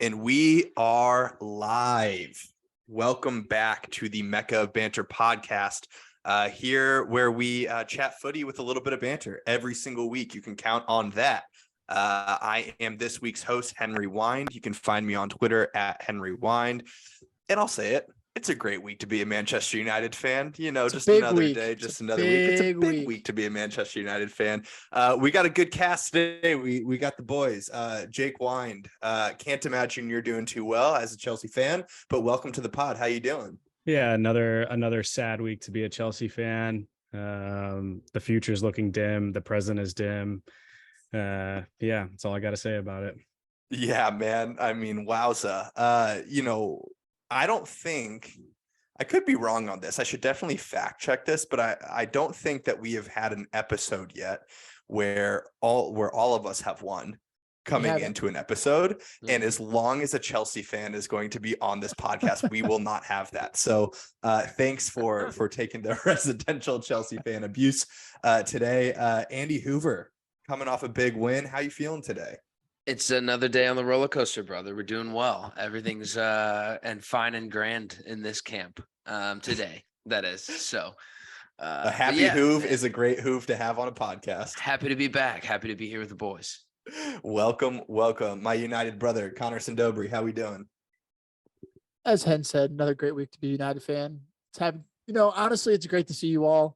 And we are live. Welcome back to the Mecca of Banter podcast. Here where we chat footy with a little bit of banter every single week. You can count on that. I am this week's host, Henry Wind. You can find me on Twitter at Henry Wind. And I'll say it. It's a great week to be a Manchester United fan. You know, just another day, just another week. It's a big week to be a Manchester United fan. We got a good cast today. We got the boys. Jake Wind. Can't imagine you're doing too well as a Chelsea fan, but welcome to the pod. How you doing? Yeah, another sad week to be a Chelsea fan. The future's looking dim. The present is dim. Yeah, that's all I got to say about it. Yeah, man. I mean, wowza. I don't think, I could be wrong on this. I should definitely fact check this, but I don't think that we have had an episode yet where all of us have won coming into an episode. Mm-hmm. And as long as a Chelsea fan is going to be on this podcast, we will not have that. So thanks for taking the residential Chelsea fan abuse today. Andy Hoover coming off a big win. How you feeling today? It's another day on the roller coaster, brother. We're doing well. Everything's and fine and grand in this camp today. That is so. A happy Hoove is a great Hoove to have on a podcast. Happy to be back. Happy to be here with the boys. Welcome, my United brother, Connor Sindobri. How we doing? As Hen said, another great week to be a United fan. Honestly, it's great to see you all.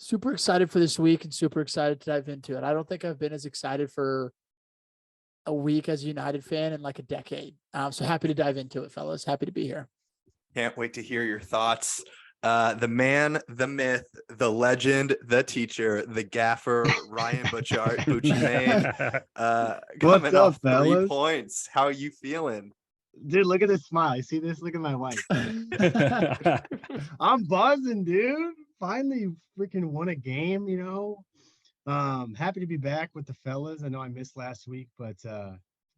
Super excited for this week and super excited to dive into it. I don't think I've been as excited for a week as a United fan in like a decade. So happy to dive into it, fellas. Happy to be here. Can't wait to hear your thoughts. The man, the myth, the legend, the teacher, the gaffer, Ryan Butchart, Bucci Man, coming off 3 points. How are you feeling? Dude, look at this smile. You see this? Look at my wife. I'm buzzing, dude. Finally freaking won a game, happy to be back with the fellas. I know I missed last week, but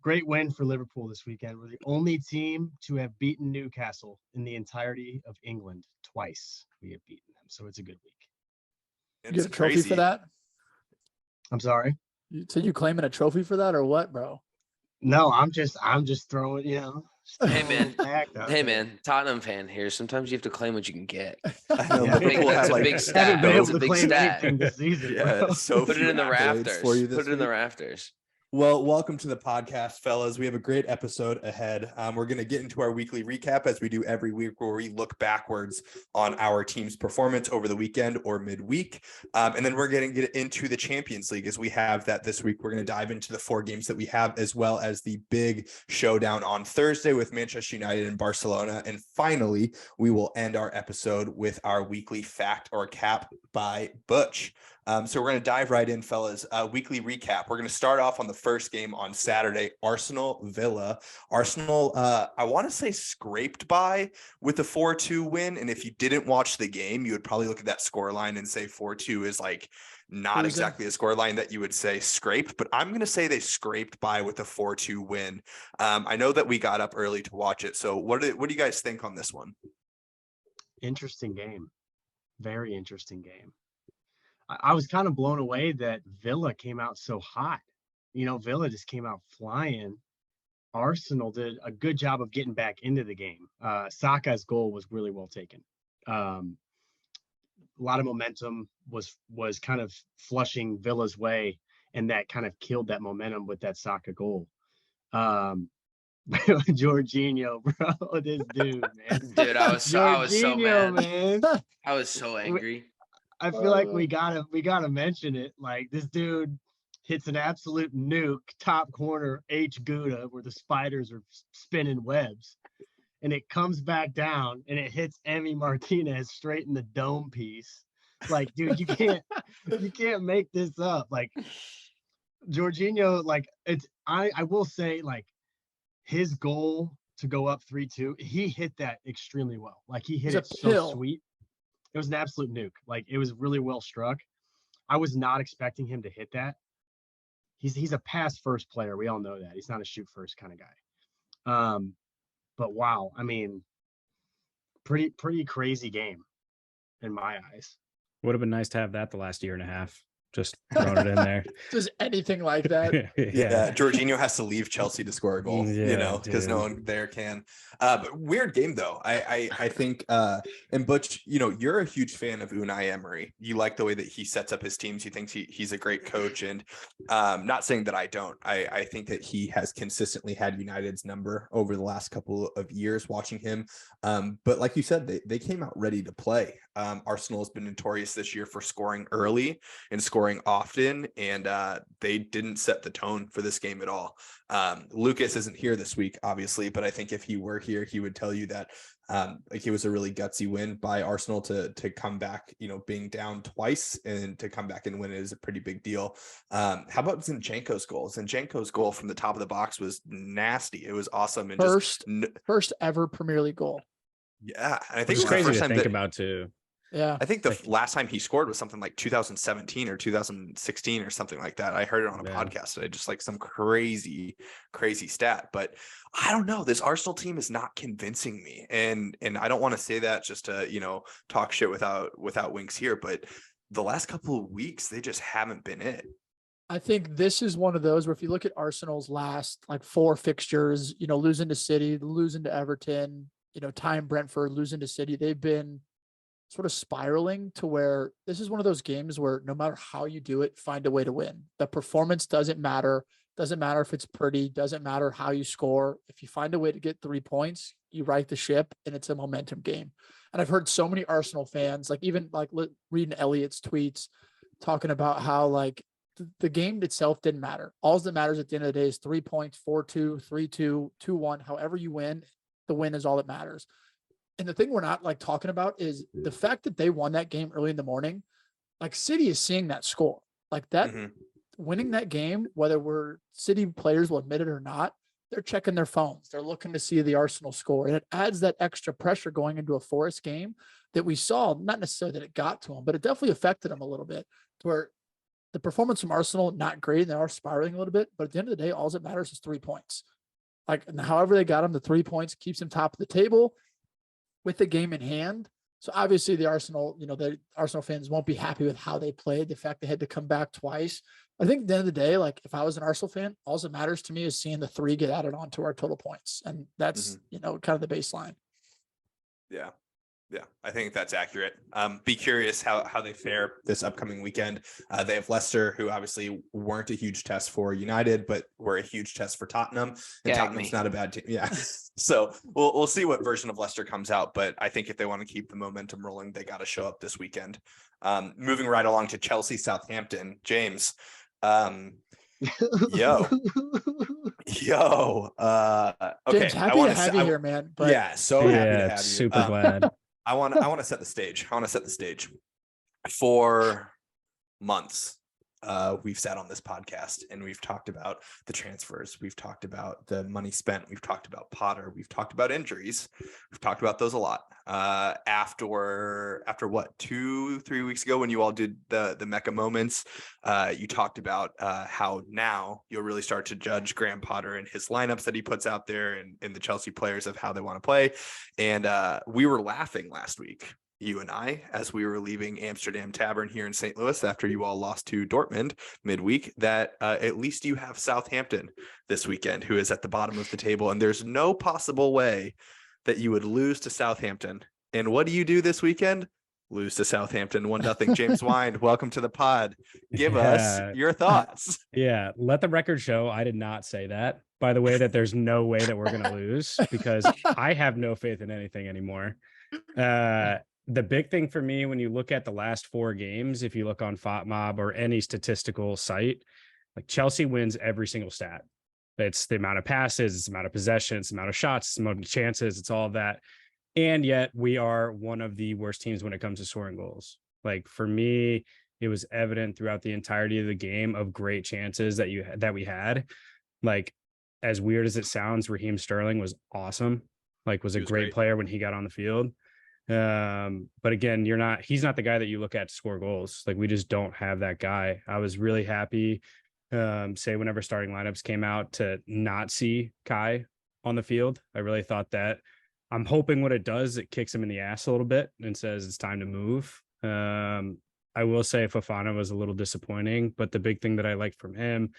great win for Liverpool this weekend. We're the only team to have beaten Newcastle in the entirety of England twice. We have beaten them, so it's a good week. You get a trophy for that? I'm sorry? So you claiming a trophy for that or what, bro? No, I'm just throwing, Hey man, Tottenham fan here. Sometimes you have to claim what you can get. I know, that's a big stat. That's a big stat. So put it in the rafters. Put it in the rafters. Well, welcome to the podcast, fellas. We have a great episode ahead. We're going to get into our weekly recap as we do every week, where we look backwards on our team's performance over the weekend or midweek. And then we're going to get into the Champions League as we have that this week. We're going to dive into the 4 games that we have, as well as the big showdown on Thursday with Manchester United and Barcelona. And finally, we will end our episode with our weekly fact or cap by Butch. So we're going to dive right in, fellas. Weekly recap. We're going to start off on the first game on Saturday, Arsenal-Villa. Arsenal, I want to say scraped by with a 4-2 win. And if you didn't watch the game, you would probably look at that scoreline and say 4-2 is like not exactly a scoreline that you would say scraped, but I'm going to say they scraped by with a 4-2 win. I know that we got up early to watch it. So what do you guys think on this one? Interesting game. Very interesting game. I was kind of blown away that Villa came out so hot. Villa just came out flying. Arsenal did a good job of getting back into the game. Saka's goal was really well taken. A lot of momentum was kind of flushing Villa's way, and that kind of killed that momentum with that Saka goal. Jorginho, bro, this dude, man. Dude, I was so mad. Man. I was so angry. I feel like we gotta mention it. Like, this dude hits an absolute nuke, top corner, H Gouda, where the spiders are spinning webs, and it comes back down and it hits Emi Martinez straight in the dome piece. Like, dude, you can't make this up. Like, Jorginho, like, I will say, like, his goal to go up 3-2, he hit that extremely well. Like, he hit it so sweet. It was an absolute nuke. Like, it was really well struck. I was not expecting him to hit that. He's a pass first player. We all know that. He's not a shoot first kind of guy. But wow, I mean, pretty crazy game in my eyes. Would have been nice to have that the last year and a half. Just throwing it in there. Just anything like that. Yeah, Jorginho has to leave Chelsea to score a goal, because no one there can. But weird game though. I think and Butch, you're a huge fan of Unai Emery. You like the way that he sets up his teams. You think he's a great coach, and not saying that I don't. I think that he has consistently had United's number over the last couple of years watching him. But like you said, they came out ready to play. Arsenal has been notorious this year for scoring early and scoring often, and they didn't set the tone for this game at all. Lucas isn't here this week, obviously, but I think if he were here, he would tell you that it was a really gutsy win by Arsenal to come back, being down twice, and to come back and win it is a pretty big deal. How about Zinchenko's goal? Zinchenko's goal from the top of the box was nasty. It was awesome. And first ever Premier League goal. Yeah, and I think It's it was the crazy first to time think about too. Yeah, I think the last time he scored was something like 2017 or 2016 or something like that. I heard it on a podcast today, just like some crazy stat. But I don't know. This Arsenal team is not convincing me, and I don't want to say that just to talk shit without Winks here. But the last couple of weeks, they just haven't been it. I think this is one of those where if you look at Arsenal's last 4 fixtures, losing to City, losing to Everton, tying Brentford, losing to City, they've been sort of spiraling to where this is one of those games where no matter how you do it, find a way to win. The performance doesn't matter. Doesn't matter if it's pretty, doesn't matter how you score. If you find a way to get 3 points, you right the ship, and it's a momentum game. And I've heard so many Arsenal fans, even reading Elliot's tweets, talking about how the game itself didn't matter. All that matters at the end of the day is 3 points, 4-2, 3-2, 2-1, however you win, the win is all that matters. And the thing we're not talking about is the fact that they won that game early in the morning. City is seeing that score winning that game, whether City players will admit it or not, they're checking their phones. They're looking to see the Arsenal score. And it adds that extra pressure going into a Forest game that we saw, not necessarily that it got to them, but it definitely affected them a little bit, to where the performance from Arsenal, not great. And they are spiraling a little bit, but at the end of the day, all that matters is 3 points. However they got them, the 3 points keeps them top of the table with the game in hand. So obviously the Arsenal fans won't be happy with how they played, the fact they had to come back twice. I think at the end of the day, if I was an Arsenal fan, all that matters to me is seeing the 3 get added on to our total points. And that's, kind of the baseline. Yeah. Yeah, I think that's accurate. Be curious how they fare this upcoming weekend. They have Leicester, who obviously weren't a huge test for United, but were a huge test for Tottenham. And Tottenham's not a bad team. Yeah. So we'll see what version of Leicester comes out. But I think if they want to keep the momentum rolling, they got to show up this weekend. Moving right along to Chelsea, Southampton. James. Yo. Okay. James, happy to have you here, man. But happy to have you. Super glad. I want to set the stage. For months, we've sat on this podcast and we've talked about the transfers. We've talked about the money spent. We've talked about Potter. We've talked about injuries. We've talked about those a lot. After what, 2-3 weeks ago, when you all did the Mecca moments, you talked about how now you'll really start to judge Graham Potter and his lineups that he puts out there, and the Chelsea players of how they want to play. And we were laughing last week, you and I, as we were leaving Amsterdam Tavern here in St. Louis after you all lost to Dortmund midweek, that at least you have Southampton this weekend, who is at the bottom of the table. And there's no possible way that you would lose to Southampton. And what do you do this weekend? Lose to Southampton 1-0. James Wind, welcome to the pod. Give us your thoughts. Yeah, let the record show I did not say that. By the way, that there's no way that we're going to lose, because I have no faith in anything anymore. The big thing for me, when you look at the last 4 games, if you look on FOTMob or any statistical site, Chelsea wins every single stat. It's the amount of passes, it's the amount of possession, it's the amount of shots, it's the amount of chances, it's all of that. And yet we are one of the worst teams when it comes to scoring goals. For me, it was evident throughout the entirety of the game of great chances that we had. As weird as it sounds, Raheem Sterling was awesome. Was a great player when he got on the field. But again, he's not the guy that you look at to score goals. We just don't have that guy. I was really happy, whenever starting lineups came out, to not see Kai on the field. I really thought that. I'm hoping what it does, it kicks him in the ass a little bit and says it's time to move. I will say Fofana was a little disappointing, but the big thing that I liked from him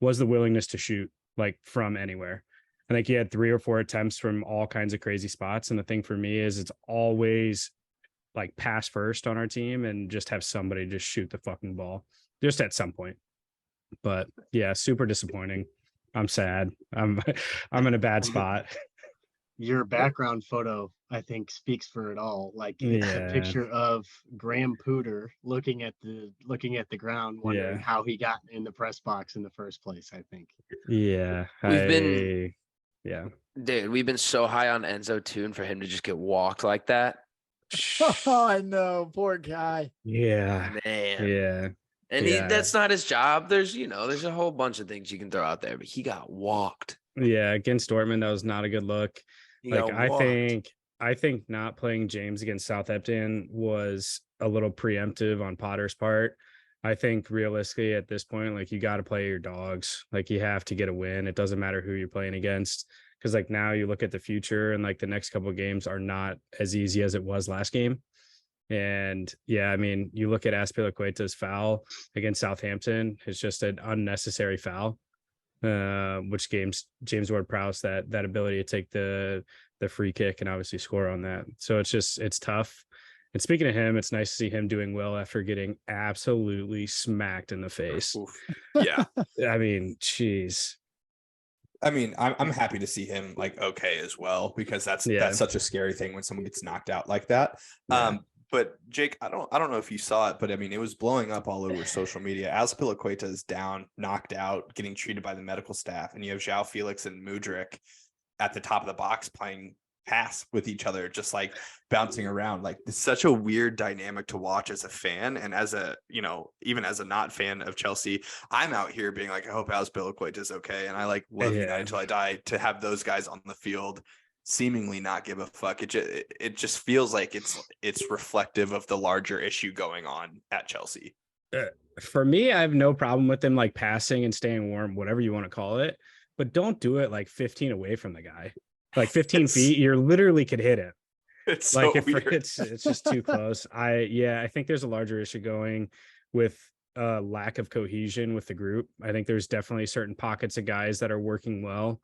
was the willingness to shoot like from anywhere. I think he had 3 or 4 attempts from all kinds of crazy spots. And the thing for me is it's always like pass first on our team and just have somebody just shoot the fucking ball just at some point. But yeah, super disappointing. I'm sad. I'm in a bad spot. Your background photo, I think, speaks for it all. Like it's a Yeah. picture of Graham Pooter looking at the ground, wondering how he got in the press box in the first place. I think. Yeah. We've been so high on Enzo too, and for him to just get walked like that. Oh, I know, poor guy. Yeah. Man. Yeah. And Yeah. that's not his job. There's a whole bunch of things you can throw out there, but he got walked. Yeah, against Dortmund, that was not a good look. He Like got I walked. think not playing James against Southampton was a little preemptive on Potter's part. I think realistically at this point, like you got to play your dogs. Like you have to get a win. It doesn't matter who you're playing against. Because like now you look at the future and like the next couple of games are not as easy as it was last game. And yeah, I mean, you look at Azpilicueta's foul against Southampton, it's just an unnecessary foul. Which James Ward-Prowse that ability to take the free kick and obviously score on that. So it's tough. And speaking of him, it's nice to see him doing well after getting absolutely smacked in the face. Yeah. I mean, geez. I mean, I'm happy to see him like okay as well, because that's such a scary thing when someone gets knocked out like that. Yeah. But Jake, I don't know if you saw it, but I mean, it was blowing up all over social media. Azpilicueta is down, knocked out, getting treated by the medical staff, and you have João Felix and Mudryk at the top of the box playing pass with each other, just like bouncing around. Like it's such a weird dynamic to watch as a fan, and as a, even as a not fan of Chelsea, I'm out here being like, I hope Azpilicueta is okay, and I like love United until I die. To have those guys on the field seemingly not give a fuck, it just feels like it's reflective of the larger issue going on at Chelsea. For me, I have no problem with them like passing and staying warm, whatever you want to call it, but don't do it like 15 away from the guy. Like 15 feet, you're literally could hit it. It's like so weird. It's just too close. I think there's a larger issue going with lack of cohesion with the group. I think there's definitely certain pockets of guys that are working well.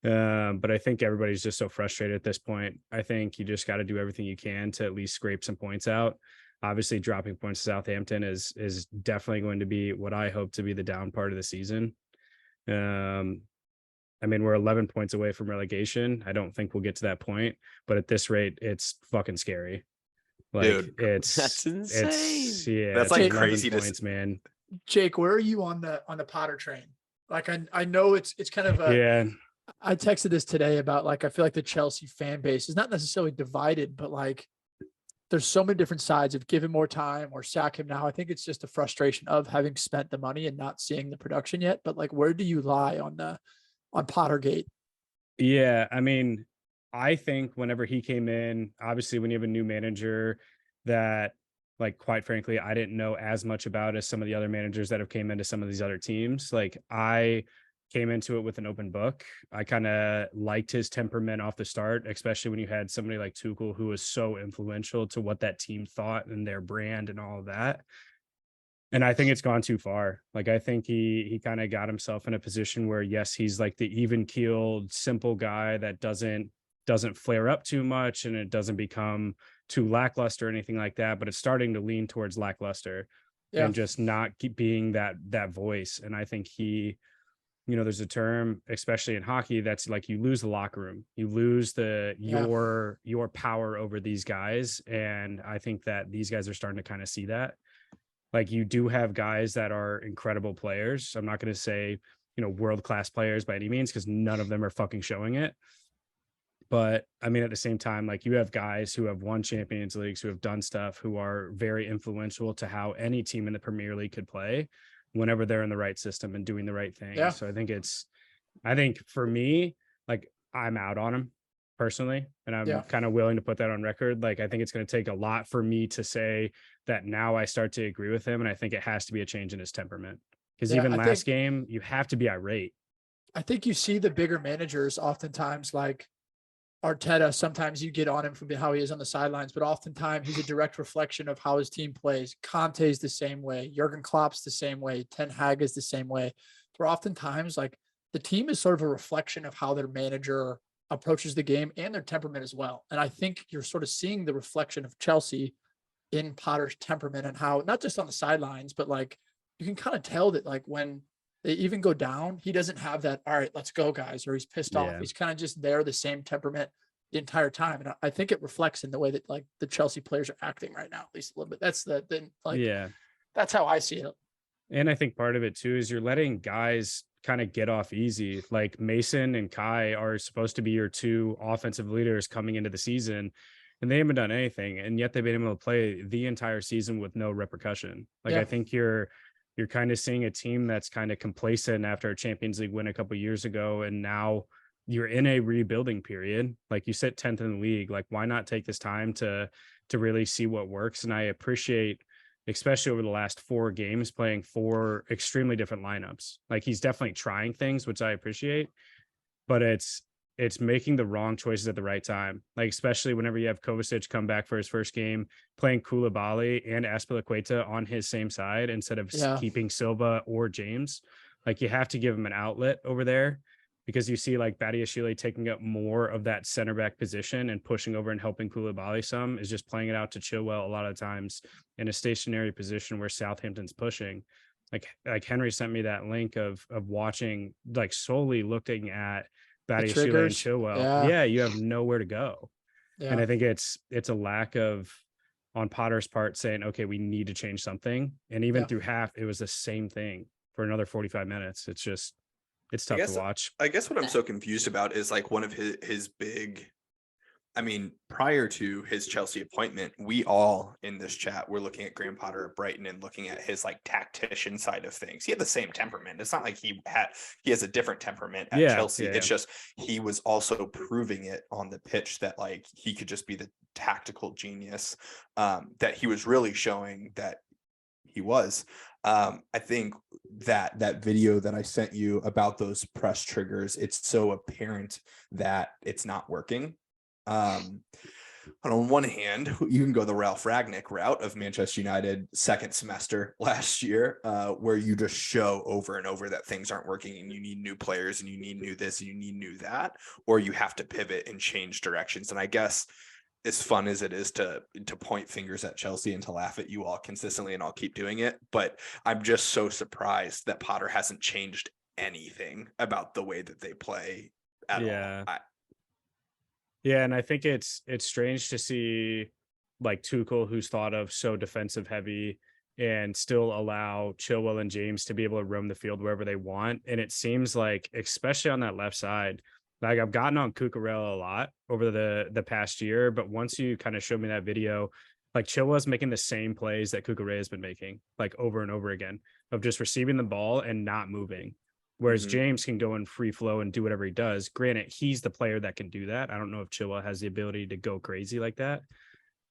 But I think everybody's just so frustrated at this point. I think you just got to do everything you can to at least scrape some points out. Obviously, dropping points to Southampton is definitely going to be what I hope to be the down part of the season. I mean, we're 11 points away from relegation. I don't think we'll get to that point, but at this rate, it's fucking scary. Like, dude, that's insane. That's like crazy points, man. Jake, where are you on the Potter train? Like, I know it's kind of a I texted this today about like I feel like the Chelsea fan base is not necessarily divided, but like there's so many different sides of give him more time or sack him now. I think it's just a frustration of having spent the money and not seeing the production yet. But like, where do you lie on Pottergate? Yeah, I mean, I think whenever he came in, obviously when you have a new manager that, like, quite frankly, I didn't know as much about as some of the other managers that have came into some of these other teams. Like, I came into it with an open book. I kind of liked his temperament off the start, especially when you had somebody like Tuchel, who was so influential to what that team thought and their brand and all of that. And I think it's gone too far. Like, I think he kind of got himself in a position where, yes, he's like the even keeled, simple guy that doesn't flare up too much and it doesn't become too lackluster or anything like that, but it's starting to lean towards lackluster and just not keep being that voice. And I think there's a term, especially in hockey, that's like you lose the locker room, you lose your power over these guys. And I think that these guys are starting to kind of see that. Like, you do have guys that are incredible players. I'm not going to say, world-class players by any means, because none of them are fucking showing it. But I mean, at the same time, like, you have guys who have won Champions Leagues, who have done stuff, who are very influential to how any team in the Premier League could play whenever they're in the right system and doing the right thing. Yeah. So I think for me, like, I'm out on him personally, and I'm kind of willing to put that on record. Like, I think it's going to take a lot for me to say that now I start to agree with him. And I think it has to be a change in his temperament, because even last game, you have to be irate. I think you see the bigger managers oftentimes, like, Arteta, sometimes you get on him for how he is on the sidelines, but oftentimes he's a direct reflection of how his team plays. Conte's the same way. Jurgen Klopp's the same way. Ten Hag is the same way. Where oftentimes, like, the team is sort of a reflection of how their manager approaches the game and their temperament as well. And I think you're sort of seeing the reflection of Chelsea in Potter's temperament and how, not just on the sidelines, but like you can kind of tell that like when they even go down, he doesn't have that, all right, let's go, guys, or he's pissed off. He's kind of just there, the same temperament the entire time. And I think it reflects in the way that like the Chelsea players are acting right now, at least a little bit. That's that's how I see it. And I think part of it too is you're letting guys kind of get off easy. Like Mason and Kai are supposed to be your two offensive leaders coming into the season, and they haven't done anything. And yet they've been able to play the entire season with no repercussion. Like, I think you're kind of seeing a team that's kind of complacent after a Champions League win a couple of years ago. And now you're in a rebuilding period. Like, you sit 10th in the league. Like, why not take this time to really see what works? And I appreciate, especially over the last 4 games, playing 4 extremely different lineups. Like, he's definitely trying things, which I appreciate, but it's making the wrong choices at the right time. Like, especially whenever you have Kovacic come back for his first game, playing Koulibaly and Azpilicueta on his same side instead of keeping Silva or James. Like, you have to give him an outlet over there, because you see like Badiashile taking up more of that center back position and pushing over and helping Koulibaly some, is just playing it out to Chilwell a lot of times in a stationary position where Southampton's pushing. Like Henry sent me that link of watching, like solely looking at Badiashile and Chilwell. Yeah, you have nowhere to go. And I think it's a lack of, on Potter's part, saying, okay, we need to change something. And even through half, it was the same thing for another 45 minutes. It's tough to watch. I guess what I'm so confused about is like one of his big, I mean, prior to his Chelsea appointment, we all in this chat were looking at Graham Potter at Brighton and looking at his like tactician side of things. He had the same temperament. It's not like he has a different temperament at Chelsea. It's just he was also proving it on the pitch that like he could just be the tactical genius that he was really showing that he was. I think that video that I sent you about those press triggers, it's so apparent that it's not working. On one hand, you can go the Ralph Rangnick route of Manchester United second semester last year, where you just show over and over that things aren't working and you need new players and you need new this and you need new that, or you have to pivot and change directions. And I guess, as fun as it is to point fingers at Chelsea and to laugh at you all consistently, and I'll keep doing it, but I'm just so surprised that Potter hasn't changed anything about the way that they play at all. Yeah, and I think it's strange to see like Tuchel, who's thought of so defensive heavy, and still allow Chilwell and James to be able to roam the field wherever they want. And it seems like, especially on that left side, like I've gotten on Cucurella a lot over the past year, but once you kind of showed me that video, like Chilwell's making the same plays that Cucurella has been making, like over and over again, of just receiving the ball and not moving. Whereas James can go in free flow and do whatever he does. Granted, he's the player that can do that. I don't know if Chilwell has the ability to go crazy like that.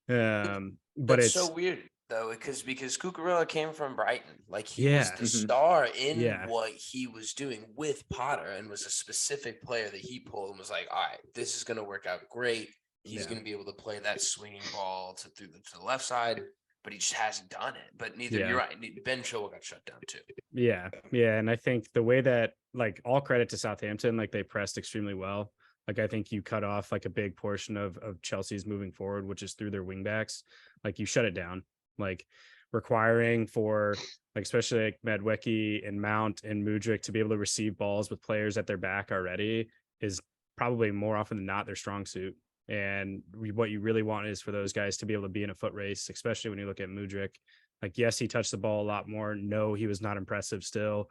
But it's so weird though, because Cucurella came from Brighton. Like he was the star in what he was doing with Potter, and was a specific player that he pulled and was like, all right, this is going to work out great. He's going to be able to play that swinging ball to the left side, but he just hasn't done it. But you're right. Ben Chilwell got shut down too. Yeah. And I think the way that, like, all credit to Southampton, like they pressed extremely well. Like, I think you cut off like a big portion of Chelsea's moving forward, which is through their wingbacks. Like, you shut it down, like requiring for, like, especially like Madueke and Mount and Mudryk to be able to receive balls with players at their back already is probably more often than not their strong suit. And what you really want is for those guys to be able to be in a foot race, especially when you look at Mudryk. Like, yes, he touched the ball a lot more. No, he was not impressive still.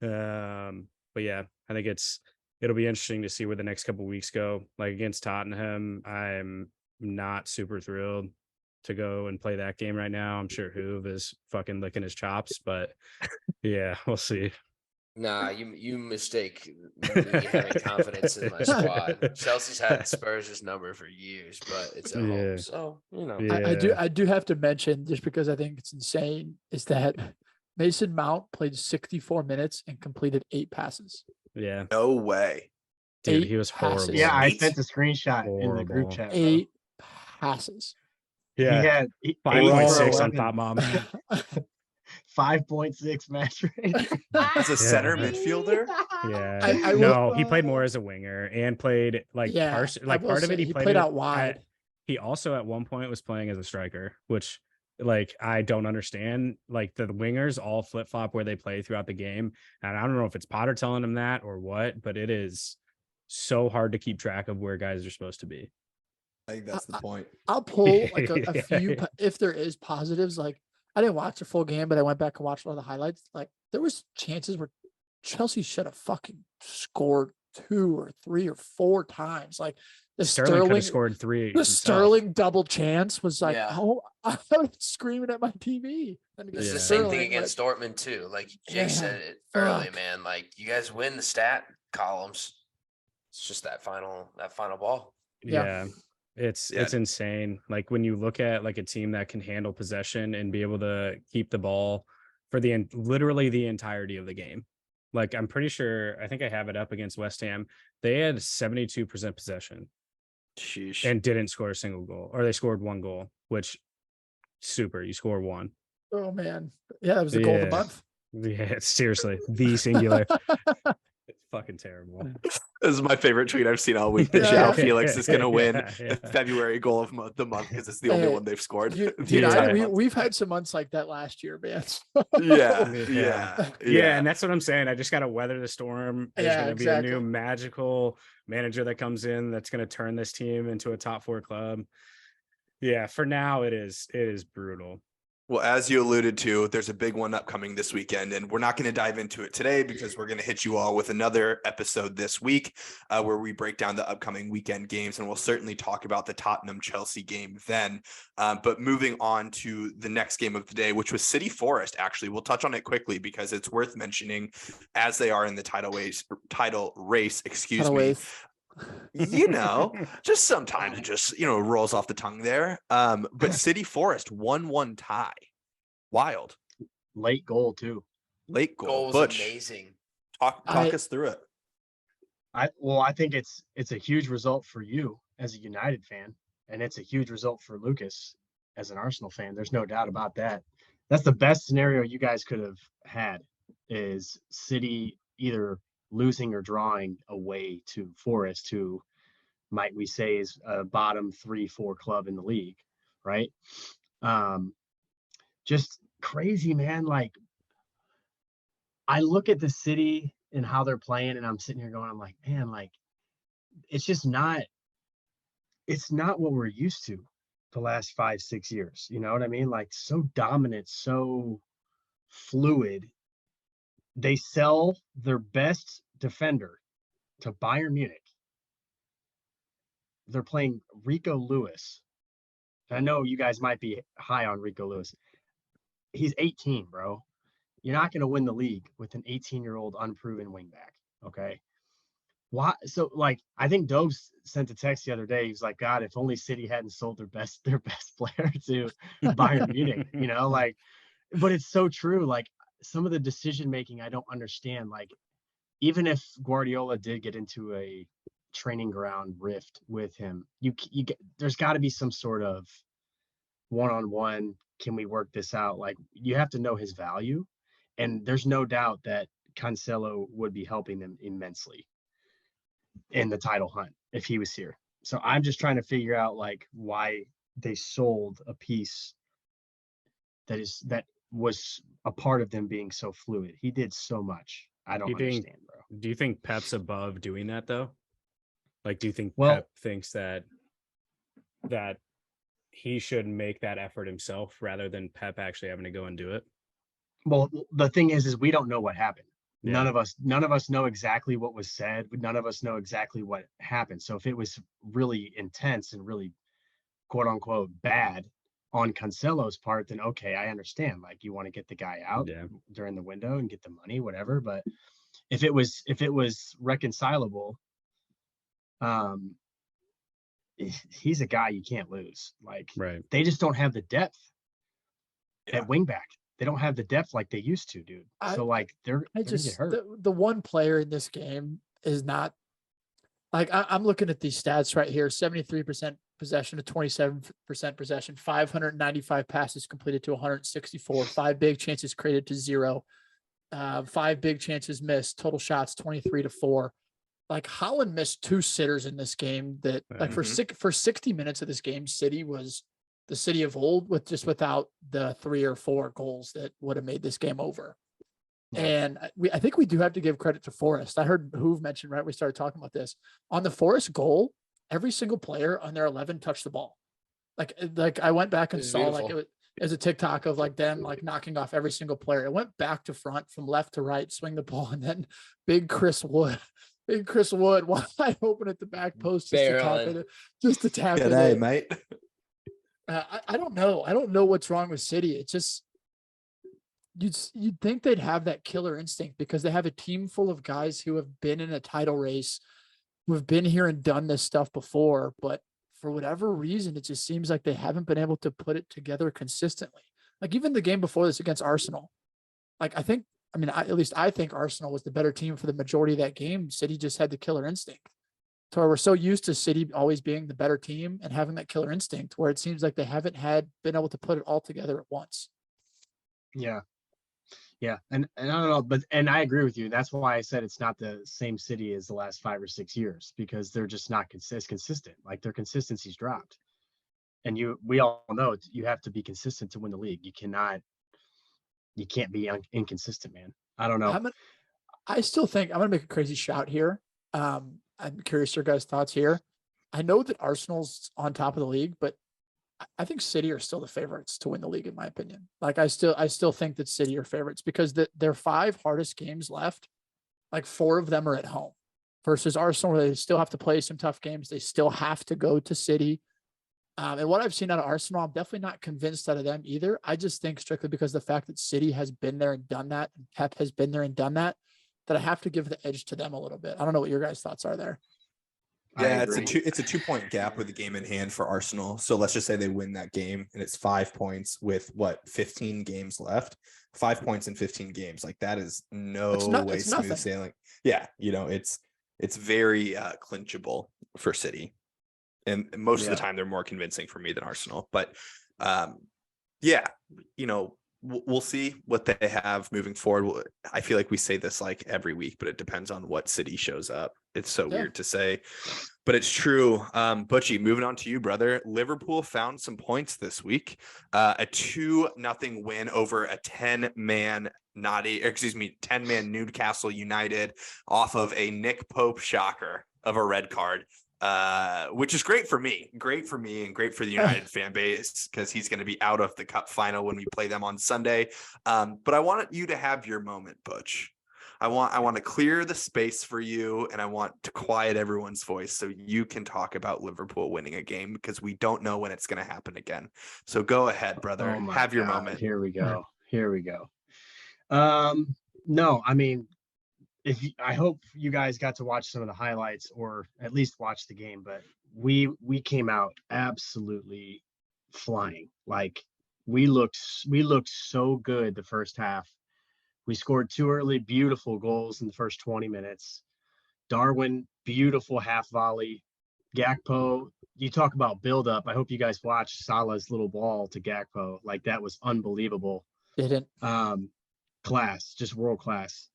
But yeah, I think it'll be interesting to see where the next couple of weeks go. Like against Tottenham, I'm not super thrilled to go and play that game right now. I'm sure Hoove is fucking licking his chops, but yeah, we'll see. Nah, you mistake me having confidence in my squad. Chelsea's had Spurs' number for years, but it's at home, so you know. I do have to mention, just because I think it's insane, is that Mason Mount played 64 minutes and completed 8 passes. Yeah. No way. Dude, he was horrible. passes. Yeah, I sent a screenshot in the group chat. 8 passes. Yeah. He had 5.6 on Thought Mom. 5.6 match rate. As a center midfielder? Yeah. He played more as a winger and played like part of it. He played out wide. He also at one point was playing as a striker, which like I don't understand. Like the wingers all flip flop where they play throughout the game, and I don't know if it's Potter telling him that or what, but it is so hard to keep track of where guys are supposed to be. I think that's the point. I'll pull like a few if there is positives. Like I didn't watch the full game, but I went back and watched all the highlights. Like there was chances where Chelsea should have fucking scored 2 or 3 or 4 times. Like the Sterling could have scored 3. The Sterling double chance was like, oh, I was screaming at my TV. It's the same thing against Dortmund too. Like Jake said it early, man. Like you guys win the stat columns. It's just that final ball. Yeah. It's insane. Like when you look at like a team that can handle possession and be able to keep the ball for literally the entirety of the game. Like I'm pretty sure, I think I have it up against West Ham. They had 72% possession. Sheesh. And didn't score a single goal, or they scored 1 goal, which super. You score 1. Oh man, yeah, that was the goal of the month. Yeah, seriously, the singular. It's fucking terrible. This is my favorite tweet I've seen all week. That João Felix is going to win the February goal of the month because it's the only one they've scored. We've had some months like that last year, man. Yeah, and that's what I'm saying. I just got to weather the storm. There's going to be a new magical manager that comes in that's going to turn this team into a top 4 club. Yeah, for now it is brutal. Well, as you alluded to, there's a big one upcoming this weekend, and we're not going to dive into it today because we're going to hit you all with another episode this week where we break down the upcoming weekend games, and we'll certainly talk about the Tottenham-Chelsea game then. But moving on to the next game of the day, which was City Forest, actually. We'll touch on it quickly because it's worth mentioning as they are in the title race, just sometimes it just rolls off the tongue there. But City Forest 1-1 tie. Wild. Late goal too. Late goal. Butch, amazing. Talk us through it. I think it's a huge result for you as a United fan, and it's a huge result for Lucas as an Arsenal fan. There's no doubt about that. That's the best scenario you guys could have had, is City either losing or drawing away to Forest, who might we say is a bottom 3-4 club in the league, right? Just crazy, man. Like I look at the City and how they're playing, and I'm sitting here going, I'm like, man, like it's not what we're used to the last 5-6 years. You know what I mean? Like so dominant, so fluid. They sell their best defender to Bayern Munich. They're playing Rico Lewis. I know you guys might be high on Rico Lewis. He's 18, bro. You're not going to win the league with an 18-year-old unproven wingback, okay? Why? So, like, I think Dobes sent a text the other day. He was like, God, if only City hadn't sold their best player to Bayern Munich, like, but it's so true. Like, some of the decision making I don't understand. Like, even if Guardiola did get into a training ground rift with him, there's got to be some sort of one-on-one. Can we work this out? Like, you have to know his value, and there's no doubt that Cancelo would be helping them immensely in the title hunt if he was here. So I'm just trying to figure out like why they sold a piece that was a part of them being so fluid. He did so much. I don't understand, bro. Do you think Pep's above doing that though? Like, do you think Pep thinks that he should make that effort himself rather than Pep actually having to go and do it? Well, the thing is we don't know what happened. Yeah. None of us know exactly what was said. None of us know exactly what happened. So if it was really intense and really quote unquote bad on Cancelo's part, then okay, I understand. Like, you want to get the guy out during the window and get the money, whatever. But if it was reconcilable, he's a guy you can't lose. Like, they just don't have the depth at wingback. They don't have the depth like they used to, dude. So like they're get hurt. The one player in this game is not Like I'm looking at these stats right here: 73% possession to 27% possession, 595 passes completed to 164, 5 big chances created to 0, 5 big chances missed, total shots 23-4. Like Holland missed 2 sitters in this game. That like for 60 minutes of this game, City was the City of old without the 3 or 4 goals that would have made this game over. Yeah. And I think we do have to give credit to Forrest. I heard Hoove mention, right, we started talking about this. On the Forrest goal, every single player on their 11 touched the ball. Like I went back and saw beautiful. Like it was a TikTok of like them like knocking off every single player. It went back to front from left to right, swing the ball, and then big Chris Wood wide open at the back post just to tap it. G'day, mate. I don't know. I don't know what's wrong with City. It's just you'd think they'd have that killer instinct because they have a team full of guys who have been in a title race, who have been here and done this stuff before, but for whatever reason, it just seems like they haven't been able to put it together consistently. Like even the game before this against Arsenal, like I think Arsenal was the better team for the majority of that game. City just had the killer instinct. So we're so used to City always being the better team and having that killer instinct where it seems like they haven't been able to put it all together at once. Yeah. Yeah. And I don't know, but I agree with you. That's why I said it's not the same City as the last 5 or 6 years, because they're just not as consistent. Like their consistency's dropped. And we all know you have to be consistent to win the league. You can't be inconsistent, man. I don't know. I still think I'm going to make a crazy shout here. I'm curious your guys' thoughts here. I know that Arsenal's on top of the league, but I think City are still the favorites to win the league, in my opinion. Like I still think that City are favorites because their 5 hardest games left, like 4 of them are at home versus Arsenal, where they still have to play some tough games. They still have to go to City. And what I've seen out of Arsenal, I'm definitely not convinced out of them either. I just think strictly because the fact that City has been there and done that, and Pep has been there and done that I have to give the edge to them a little bit. I don't know what your guys' thoughts are there. Yeah, it's a 2-point gap with the game in hand for Arsenal. So let's just say they win that game and it's 5 points with 15 games left. 5 points in 15 games. Like that is way smooth sailing. Yeah, it's very clinchable for City. And most of the time they're more convincing for me than Arsenal. But we'll see what they have moving forward. I feel like we say this like every week, but it depends on what City shows up. It's so weird to say, but it's true. Butchie, moving on to you, brother. Liverpool found some points this week. A 2-0 win over a 10-man Newcastle United off of a Nick Pope shocker of a red card. Which is great for me and great for the United fan base, because he's going to be out of the cup final when we play them on Sunday. But I want you to have your moment, Butch. I want to clear the space for you, and I want to quiet everyone's voice so you can talk about Liverpool winning a game, because we don't know when it's going to happen again. So go ahead, brother. Have your moment. Here we go. No, I mean, I hope you guys got to watch some of the highlights, or at least watch the game, but we came out absolutely flying. Like we looked so good the first half. We scored 2 early, beautiful goals in the first 20 minutes. Darwin, beautiful half volley. Gakpo, you talk about build up. I hope you guys watched Salah's little ball to Gakpo. Like that was unbelievable. Didn't. Class, just world class.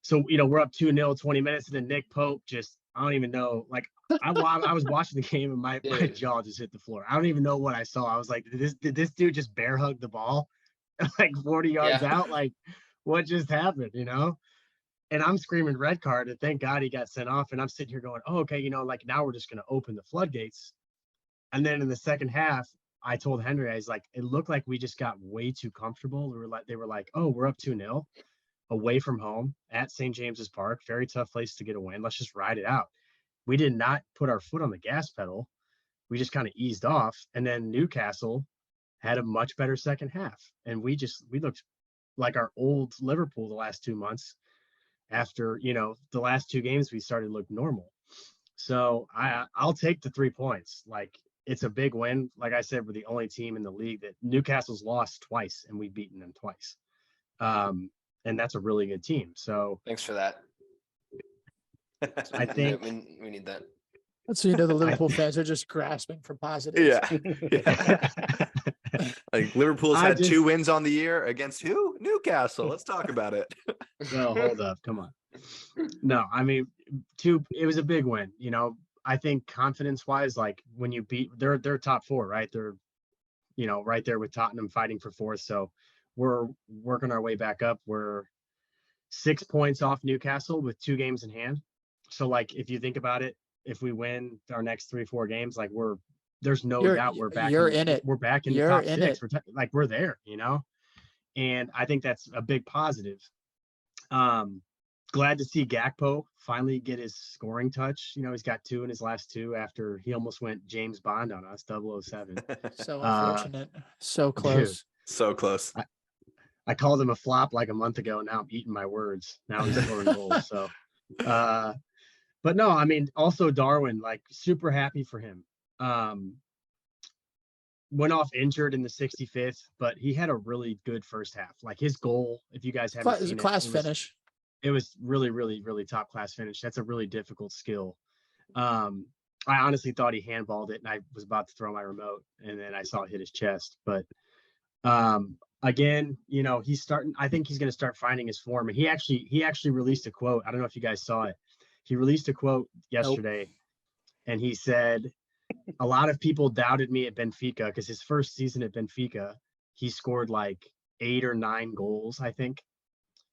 So, we're up 2-0, 20 minutes, and then Nick Pope I don't even know. Like, I was watching the game and my jaw just hit the floor. I don't even know what I saw. I was like, did this dude just bear hug the ball like 40 yards out? Like, what just happened, And I'm screaming red card, and thank God he got sent off. And I'm sitting here going, oh, okay, like now we're just going to open the floodgates. And then in the second half, I told Henry, I was like, it looked like we just got way too comfortable. They were like, oh, we're up 2-0. Away from home at St. James's Park, very tough place to get a win. Let's just ride it out. We did not put our foot on the gas pedal. We just kind of eased off. And then Newcastle had a much better second half. And we looked like our old Liverpool the last 2 months. After, the last 2 games, we started to look normal. So I'll take the 3 points. Like, it's a big win. Like I said, we're the only team in the league that Newcastle's lost twice, and we've beaten them twice. And that's a really good team. So thanks for that. I think we need that. So the Liverpool fans are just grasping for positives. Yeah. Like Liverpool's had 2 wins on the year against who? Newcastle. Let's talk about it. Well, hold up. Come on. No, I mean, it was a big win. I think confidence wise, like when you beat they're top 4, right? They're, right there with Tottenham fighting for 4th. So we're working our way back up. We're 6 points off Newcastle with 2 games in hand. So like, if you think about it, if we win our next 3-4 games, like there's no doubt we're back. We're back in the top 6. We're there, and I think that's a big positive. Glad to see Gakpo finally get his scoring touch. He's got 2 in his last 2 after he almost went James Bond on us, 007. So unfortunate. So close. Dude, so close. I called him a flop like a month ago. Now I'm eating my words. Now he's scoring goals. So, but no, I mean, also Darwin, like super happy for him. Went off injured in the 65th, but he had a really good first half. Like his goal, if you guys haven't seen it, class finish. It was really, really, really top class finish. That's a really difficult skill. I honestly thought he handballed it, and I was about to throw my remote, and then I saw it hit his chest. But again, he's starting. I think he's going to start finding his form. And he actually released a quote. I don't know if you guys saw it. He released a quote yesterday, and he said, "A lot of people doubted me at Benfica because his first season at Benfica, he scored like 8 or 9 goals, I think."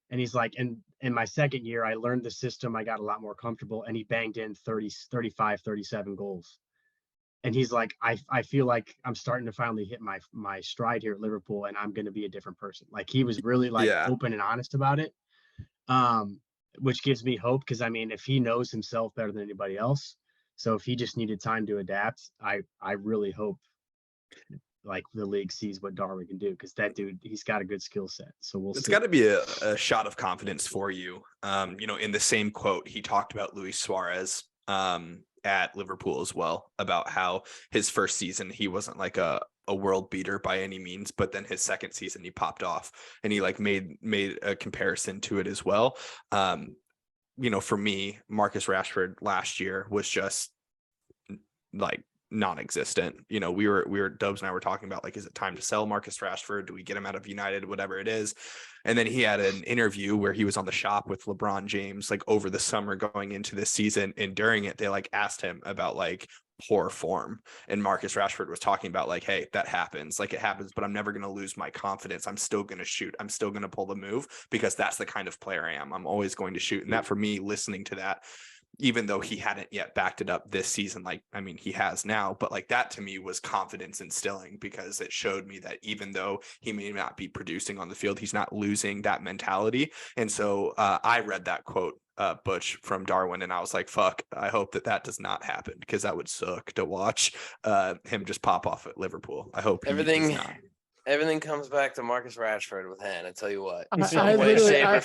And he's like, and in my second year, I learned the system. I got a lot more comfortable, and he banged in 30, 35, 37 goals. And he's like, I feel like I'm starting to finally hit my stride here at Liverpool, and I'm going to be a different person. Like he was really open and honest about it, which gives me hope. Because I mean, if he knows himself better than anybody else, so if he just needed time to adapt, I really hope like the league sees what Darwin can do, because that dude, he's got a good skill set. So we'll see. It's got to be a shot of confidence for you. In the same quote, he talked about Luis Suarez at Liverpool as well, about how his first season, he wasn't like a world beater by any means, but then his second season he popped off, and he like made a comparison to it as well. For me, Marcus Rashford last year was just like non-existent. We were Dubs and I were talking about, like, is it time to sell Marcus Rashford? Do we get him out of United, whatever it is? And then he had an interview where he was on the shop with LeBron James, like over the summer going into this season. And during it, they like asked him about like poor form. And Marcus Rashford was talking about like, hey, that happens. Like it happens, but I'm never going to lose my confidence. I'm still going to shoot. I'm still going to pull the move, because that's the kind of player I am. I'm always going to shoot. And that, for me, listening to that, even though he hadn't yet backed it up this season, like, I mean, he has now, but like that to me was confidence instilling, because it showed me that even though he may not be producing on the field, he's not losing that mentality. And so I read that quote, Butch, from Darwin, and I was like, fuck, I hope that does not happen, because that would suck to watch him just pop off at Liverpool. I hope everything comes back to Marcus Rashford with Hen. I tell you what, some way, shape, or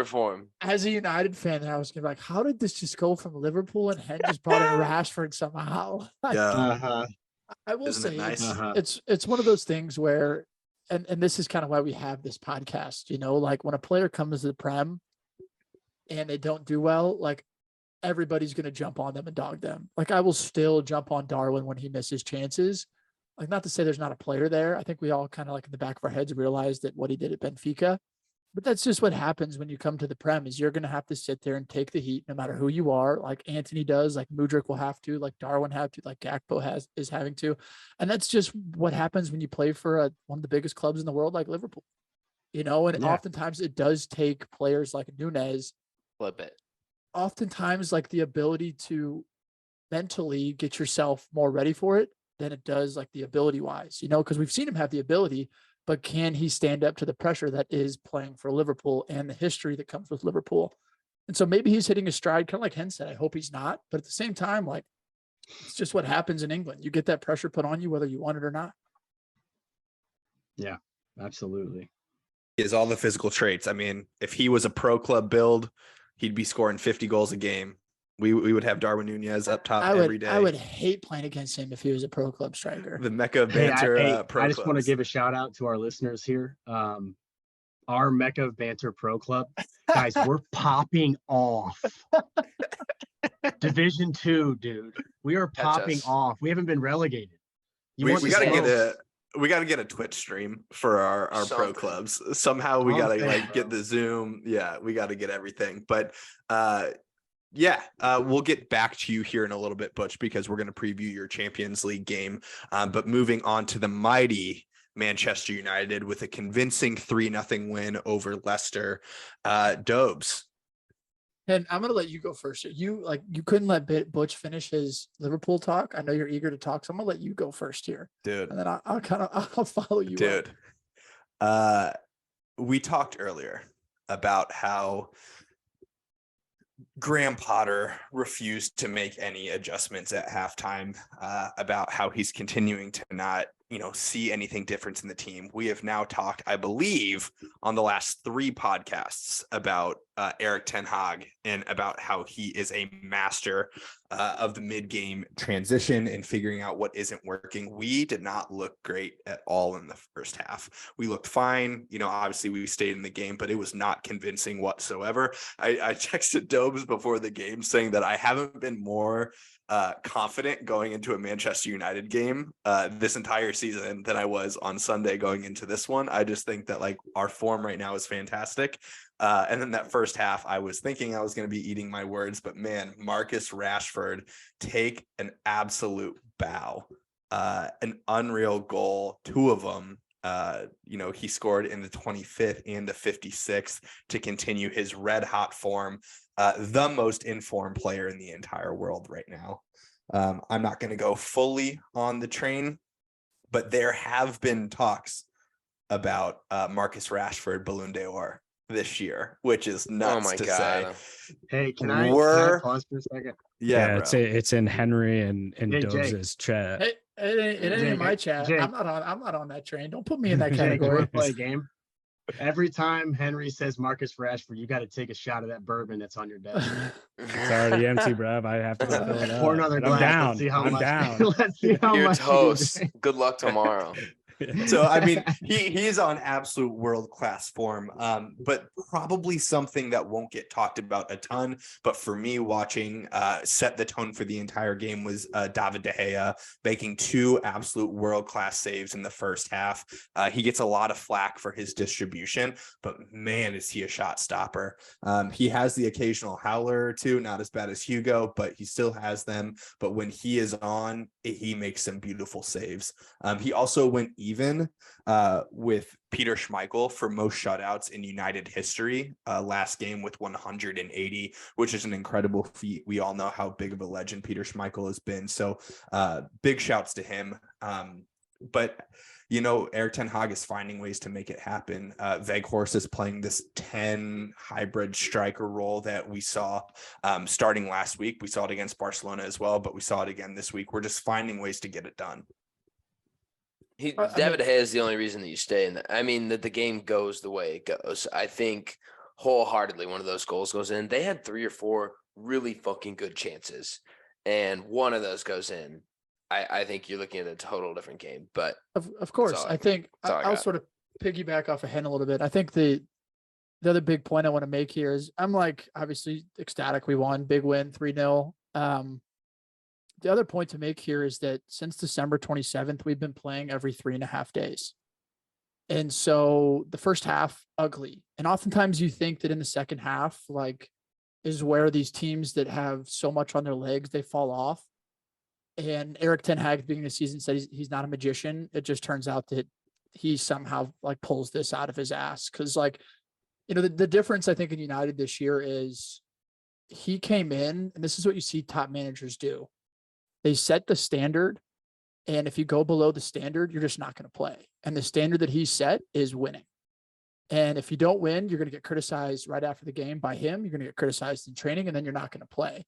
form. As a United fan, I was gonna be like, how did this just go from Liverpool and Hen just brought in Rashford somehow? Yeah. I will say, nice? It's one of those things where, and this is kind of why we have this podcast. Like when a player comes to the Prem and they don't do well, like everybody's gonna jump on them and dog them. Like I will still jump on Darwin when he misses chances. Like, not to say there's not a player there. I think we all kind of like in the back of our heads realized that what he did at Benfica, but that's just what happens when you come to the Prem, is you're going to have to sit there and take the heat no matter who you are. Like Anthony does, like Mudryk will have to, like Darwin have to, like Gakpo is having to. And that's just what happens when you play for one of the biggest clubs in the world, like Liverpool, and oftentimes it does take players like Nunez. Flip it. Oftentimes like the ability to mentally get yourself more ready for it than it does like the ability wise, because we've seen him have the ability, but can he stand up to the pressure that is playing for Liverpool and the history that comes with Liverpool? And so maybe he's hitting a stride, kind of like Hen said. I hope he's not, but at the same time, like it's just what happens in England. You get that pressure put on you, whether you want it or not. Yeah, absolutely. He has all the physical traits. I mean, if he was a pro club build, he'd be scoring 50 goals a game. We would have Darwin Nunez up top every day. I would hate playing against him if he was a pro club striker. The Mecca of Banter. I just want to give a shout out to our listeners here. our Mecca of Banter Pro Club, guys, we're popping off. Division 2, dude. We are popping off. We haven't been relegated. We gotta get a Twitch stream for our pro clubs. Somehow we gotta get the Zoom. Yeah, we gotta get everything. But we'll get back to you here in a little bit, Butch, because we're gonna preview your Champions League game. But moving on to the mighty Manchester United with a convincing 3-0 win over Leicester. Dobes. And I'm gonna let you go first. You couldn't let Butch finish his Liverpool talk. I know you're eager to talk, so I'm gonna let you go first here, dude. And then I'll follow you, dude. We talked earlier about how Graham Potter refused to make any adjustments at halftime, about how he's continuing to not, see anything different in the team. We have now talked, I believe, on the last 3 podcasts about Erik ten Hag and about how he is a master of the mid-game transition and figuring out what isn't working. We did not look great at all in the first half. We looked fine. Obviously we stayed in the game, but it was not convincing whatsoever. I texted Dobes before the game saying that I haven't been more confident going into a Manchester United game this entire season than I was on Sunday going into this one. I just think that our form right now is fantastic. And then that first half, I was thinking I was going to be eating my words, but man, Marcus Rashford take an absolute bow, an unreal goal, 2 of them. He scored in the 25th and the 56th to continue his red hot form. The most informed player in the entire world right now. I'm not going to go fully on the train, but there have been talks about Marcus Rashford Ballon d'Or this year, which is nuts to say. Hey, can I pause for a second? Yeah, it's in Henry and Dobes' chat. Hey, it ain't in my chat. Jake, I'm not on that train. Don't put me in that category. Jake, play a game. Every time Henry says Marcus Rashford, you got to take a shot of that bourbon that's on your desk. It's already empty, bruv. I have to go fill it up. Pour another glass. I'm down. Let's see how You're much toast. Good luck tomorrow. So, I mean, he's on absolute world-class form, but probably something that won't get talked about a ton. But for me, watching set the tone for the entire game was David De Gea making 2 absolute world-class saves in the first half. He gets a lot of flack for his distribution, but man, is he a shot stopper. He has the occasional howler or 2, not as bad as Hugo, but he still has them. But when he is on, he makes some beautiful saves. He also went even with Peter Schmeichel for most shutouts in United history last game with 180, which is an incredible feat. We all know how big of a legend Peter Schmeichel has been. So big shouts to him. But Erik ten Hag is finding ways to make it happen. Weghorst is playing this 10 hybrid striker role that we saw starting last week. We saw it against Barcelona as well, but we saw it again this week. We're just finding ways to get it done. David De Gea is the only reason that you stay in that. I mean, that the game goes the way it goes. I think wholeheartedly one of those goals goes in. They had 3 or 4 really fucking good chances, and one of those goes in. I think you're looking at a total different game. But of course, I think I'll sort of piggyback off of Hen a little bit. I think the other big point I want to make here is I'm obviously ecstatic. We won, big win, 3-0. The other point to make here is that since December 27th, we've been playing every 3.5 days. And so the first half, ugly. And oftentimes you think that in the second half, is where these teams that have so much on their legs, they fall off. And Erik ten Hag at the beginning of the season said he's not a magician. It just turns out that he somehow pulls this out of his ass. Cause the difference I think in United this year is he came in, and this is what you see top managers do. They set the standard, and if you go below the standard, you're just not going to play. And the standard that he set is winning. And if you don't win, you're going to get criticized right after the game by him. You're going to get criticized in training, and then you're not going to play.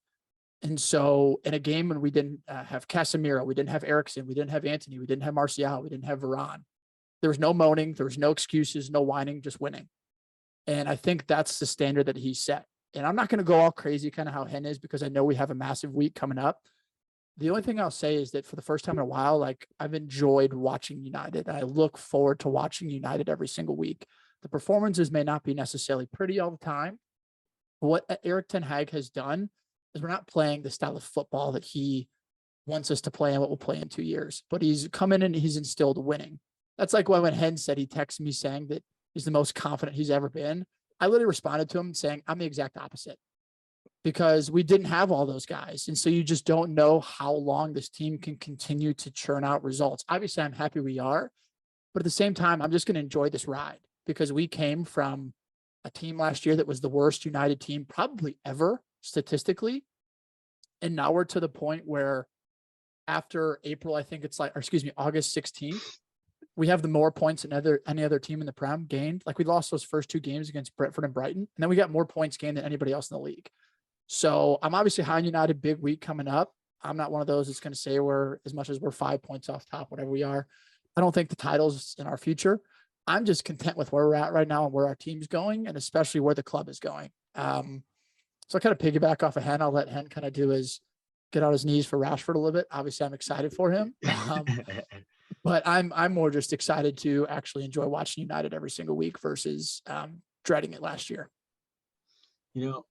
And so in a game when we didn't have Casemiro, we didn't have Eriksen, we didn't have Antony, we didn't have Martial, we didn't have Varane. There was no moaning, there was no excuses, no whining, just winning. And I think that's the standard that he set. And I'm not going to go all crazy kind of how Hen is, because I know we have a massive week coming up. The only thing I'll say is that for the first time in a while, I've enjoyed watching United. I look forward to watching United every single week. The performances may not be necessarily pretty all the time. But what Erik ten Hag has done is we're not playing the style of football that he wants us to play and what we'll play in 2 years. But he's come in and he's instilled winning. That's like when Hen said he texted me saying that he's the most confident he's ever been. I literally responded to him saying, I'm the exact opposite, because we didn't have all those guys. And so you just don't know how long this team can continue to churn out results. Obviously, I'm happy we are, but at the same time, I'm just going to enjoy this ride, because we came from a team last year that was the worst United team probably ever statistically. And now we're to the point where after April, I think it's August 16th, we have the more points than any other team in the Prem gained. Like, we lost those first 2 games against Brentford and Brighton, and then we got more points gained than anybody else in the league. So I'm obviously high on United, big week coming up. I'm not one of those that's going to say we're, as much as we're 5 points off top, whatever we are. I don't think the title's in our future. I'm just content with where we're at right now and where our team's going, and especially where the club is going. So I kind of piggyback off of Hen. I'll let Hen kind of get on his knees for Rashford a little bit. Obviously, I'm excited for him. But I'm more just excited to actually enjoy watching United every single week versus dreading it last year. You know,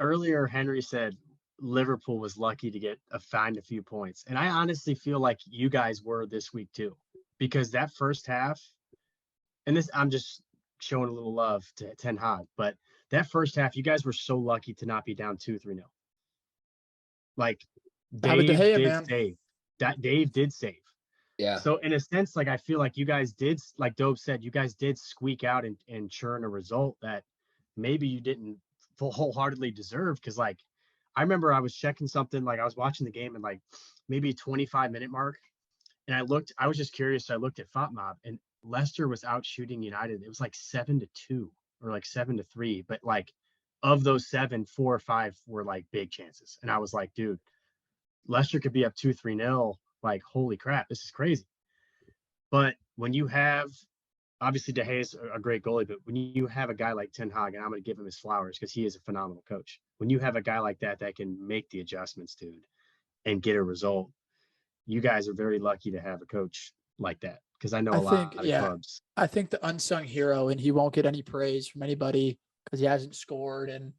earlier Henry said Liverpool was lucky to find a few points. And I honestly feel like you guys were this week too, because that first half, and this, I'm just showing a little love to Ten Hag, but that first half, you guys were so lucky to not be down 2-3-0. Like, Dave did save. Dave did save. Yeah. So in a sense, like, I feel like you guys did, like Dope said, you guys did squeak out and churn a result that maybe you didn't wholeheartedly deserve. Because, like, I remember I was checking something, like I was watching the game and like maybe 25-minute mark, and I was just curious. So I looked at FOTMob, and Leicester was out shooting United. It was like 7-2 or like 7-3. But like, of those 7, 4 or 5 were like big chances. And I was like, dude, Leicester could be up 2-3-0. Like, holy crap, this is crazy. But when you have, obviously De Gea is a great goalie, but when you have a guy like Ten Hag, and I'm going to give him his flowers because he is a phenomenal coach. When you have a guy like that can make the adjustments, dude, and get a result, you guys are very lucky to have a coach like that. Because I know a lot of clubs. I think the unsung hero, and he won't get any praise from anybody because he hasn't scored, and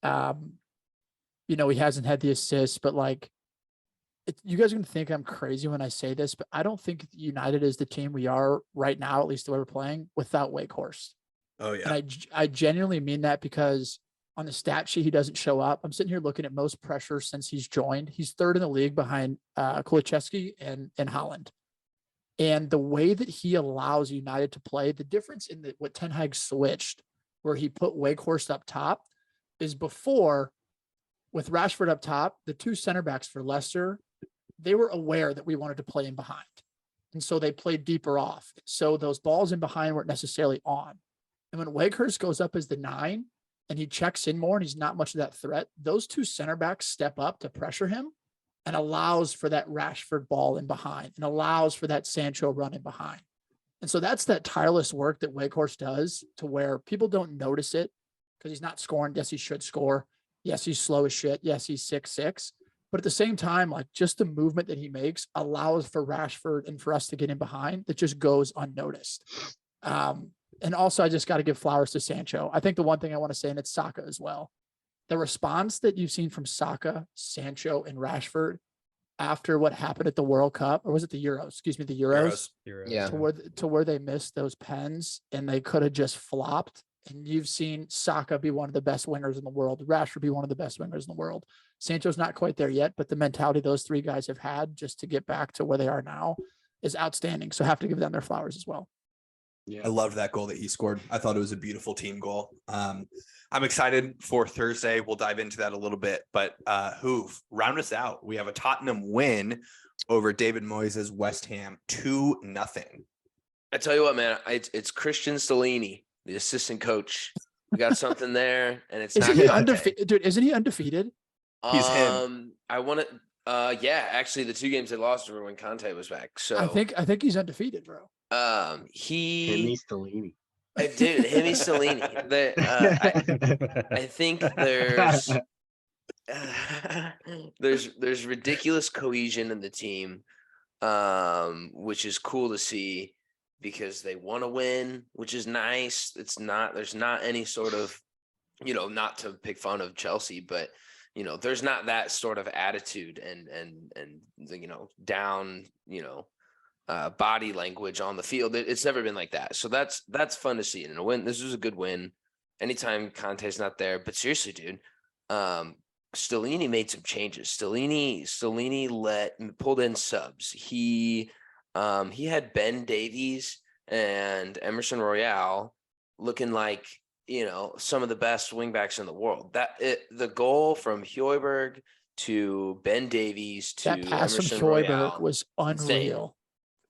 he hasn't had the assists, but like, you guys are going to think I'm crazy when I say this, but I don't think United is the team we are right now, at least the way we're playing, without Weghorst. Oh, yeah. And I genuinely mean that, because on the stat sheet, he doesn't show up. I'm sitting here looking at most pressure since he's joined. He's 3rd in the league behind Kulusevski and Haaland. And the way that he allows United to play, the difference in what Ten Hag switched, where he put Weghorst up top, is before, with Rashford up top, the 2 center backs for Leicester, they were aware that we wanted to play in behind. And so they played deeper off. So those balls in behind weren't necessarily on. And when Weghorst goes up as the 9 and he checks in more and he's not much of that threat, those 2 center backs step up to pressure him and allows for that Rashford ball in behind and allows for that Sancho run in behind. And so that's that tireless work that Weghorst does, to where people don't notice it because he's not scoring. Yes, he should score. Yes, he's slow as shit. Yes, he's 6'6". But at the same time, like, just the movement that he makes allows for Rashford and for us to get in behind that just goes unnoticed. And also, I just got to give flowers to Sancho. I think the one thing I want to say, and it's Saka as well, the response that you've seen from Saka, Sancho, and Rashford after what happened at the World Cup, or was it the Euros? Excuse me, the Euros. Yeah. To where they missed those pens and they could have just flopped. And you've seen Saka be one of the best wingers in the world. Rashford be one of the best wingers in the world. Sancho's not quite there yet, but the mentality those 3 guys have had just to get back to where they are now is outstanding. So I have to give them their flowers as well. Yeah. I loved that goal that he scored. I thought it was a beautiful team goal. I'm excited for Thursday. We'll dive into that a little bit, but Hoove, round us out. We have a Tottenham win over David Moyes' West Ham, 2-0. I tell you what, man, it's Christian Stellini, the assistant coach. We got something there, and it's isn't he undefeated? Dude, isn't he undefeated? He's him. I want to. Yeah, actually, the 2 games they lost were when Conte was back. So I think he's undefeated, bro. Himmy Stellini. Dude, Himmy Stellini. I think there's ridiculous cohesion in the team, which is cool to see, because they want to win, which is nice. There's not any sort of, not to pick fun of Chelsea, but there's not that sort of attitude and down, body language on the field. It's never been like that. So that's fun to see. And a win, this was a good win. Anytime Conte's not there, but seriously, dude, Stellini made some changes. Stellini pulled in subs. He had Ben Davies and Emerson Royale looking like, some of the best wingbacks in the world. The goal from Højbjerg to Ben Davies to that pass Emerson from Højbjerg Royale was unreal.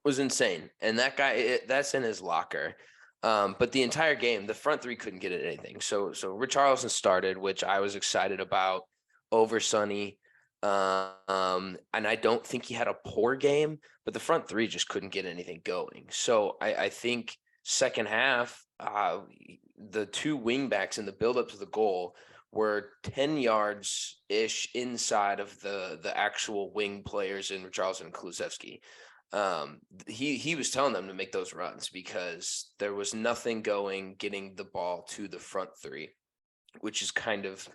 was insane. And that guy, that's in his locker. But the entire game, the front three couldn't get at anything. So Richarlison started, which I was excited about, over Sonny. And I don't think he had a poor game, but the front three just couldn't get anything going. So I think second half, the two wing backs in the build-up to the goal were 10 yards-ish inside of the actual wing players in Richarlison and Kulusevski. He was telling them to make those runs because there was nothing getting the ball to the front three, which is kind of,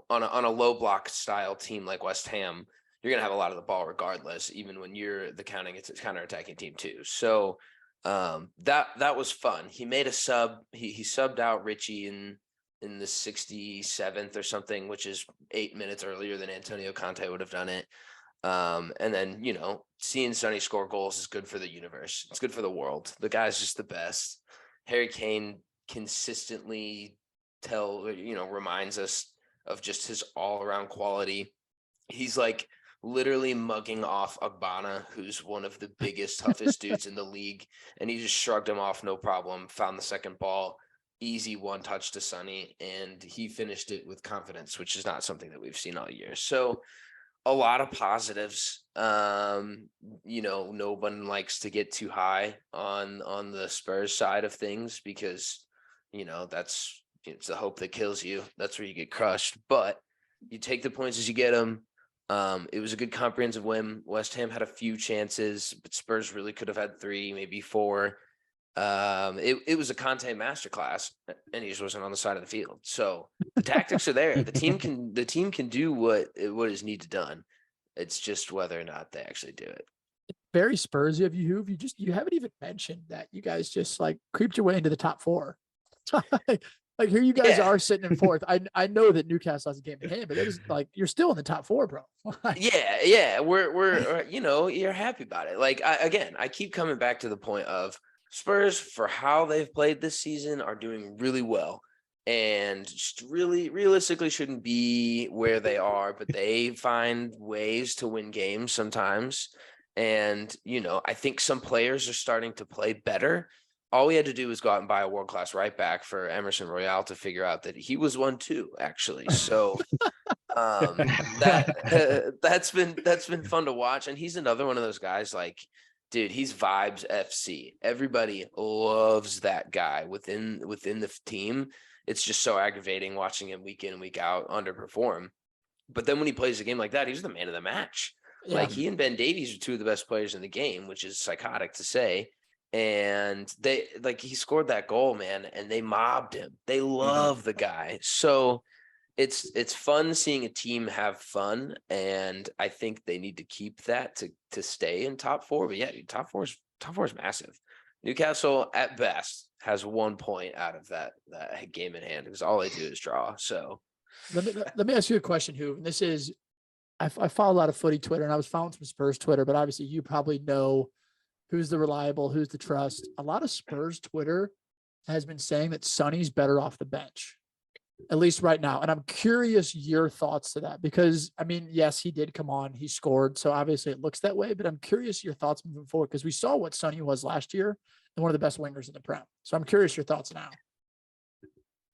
on a low block style team like West Ham, you're going to have a lot of the ball regardless, even when you're the counter-attacking team too. So that was fun. He made a sub. He subbed out Richie in the 67th or something, which is 8 minutes earlier than Antonio Conte would have done it. And then, seeing Sonny score goals is good for the universe. It's good for the world. The guy's just the best. Harry Kane consistently reminds us of just his all around quality. He's like literally mugging off Agbana, who's one of the biggest, toughest dudes in the league. And he just shrugged him off. No problem. Found the second ball, easy one touch to Sonny. And he finished it with confidence, which is not something that we've seen all year. So, a lot of positives. No one likes to get too high on the Spurs side of things because, it's the hope that kills you. That's where you get crushed. But you take the points as you get them. It was a good comprehensive win. West Ham had a few chances, but Spurs really could have had 3, maybe 4. It was a Conte masterclass, and he just wasn't on the side of the field. So the tactics are there. The team can do what is needed done. It's just whether or not they actually do it. Very Spursy of you, you haven't even mentioned that you guys just like creeped your way into the top 4. like here you guys are sitting in 4th. I know that Newcastle has a game in hand, but that is like you're still in the top 4, bro. Yeah. We're you're happy about it. Like I keep coming back to the point of Spurs, for how they've played this season, are doing really well and just really realistically shouldn't be where they are, but they find ways to win games sometimes. And, I think some players are starting to play better. All we had to do was go out and buy a world-class right back for Emerson Royale to figure out that he was one too, actually. So that's been fun to watch. And he's another one of those guys like, dude, he's vibes FC. Everybody loves that guy within the team. It's just so aggravating watching him week in and week out underperform. But then when he plays a game like that, he's the man of the match. Yeah. Like he and Ben Davies are 2 of the best players in the game, which is psychotic to say. And he scored that goal, man, and they mobbed him. They love the guy. So it's fun seeing a team have fun, and I think they need to keep that to stay in top 4. But yeah, top four is massive. Newcastle at best has 1 point out of that game in hand because all they do is draw. So let me ask you a question, Who. And this is, I follow a lot of footy Twitter, and I was following some Spurs Twitter, but obviously you probably know who's the reliable, who's the trust. A lot of Spurs Twitter has been saying that Sonny's better off the bench, at least right now. And I'm curious your thoughts to that because, I mean, yes, he did come on, he scored. So obviously it looks that way, but I'm curious your thoughts moving forward because we saw what Sonny was last year and one of the best wingers in the Prem. So I'm curious your thoughts now.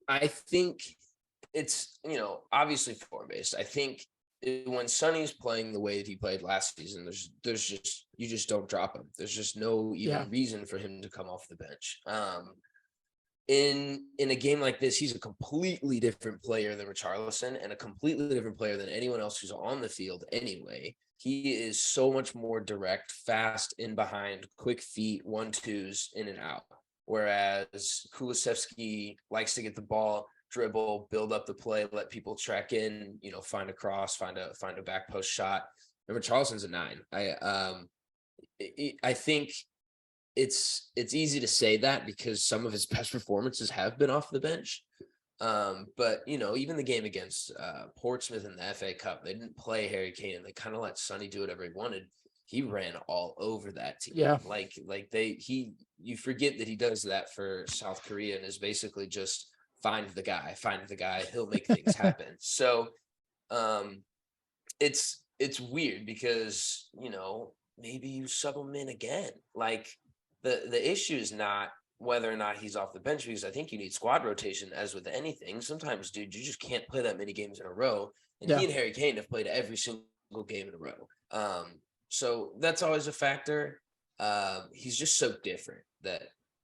I think it's, obviously form-based. I think when Sonny's playing the way that he played last season, you just don't drop him. There's just no reason for him to come off the bench. In a game like this, he's a completely different player than Richarlison and a completely different player than anyone else who's on the field anyway. He is so much more direct, fast, in behind, quick feet, 1-2s, in and out. Whereas Kulusevski likes to get the ball, dribble, build up the play, let people track in, find a cross, find a back post shot. Remember, Charleston's a 9. I think it's easy to say that because some of his best performances have been off the bench. But even the game against Portsmouth in the FA Cup, they didn't play Harry Kane. They kind of let Sonny do whatever he wanted. He ran all over that team. Yeah. You forget that he does that for South Korea and is basically just find the guy, he'll make things happen. So it's weird because, maybe you sub him in again. Like the issue is not whether or not he's off the bench, because I think you need squad rotation as with anything. Sometimes, dude, you just can't play that many games in a row. And he and Harry Kane have played every single game in a row. So that's always a factor. He's just so different that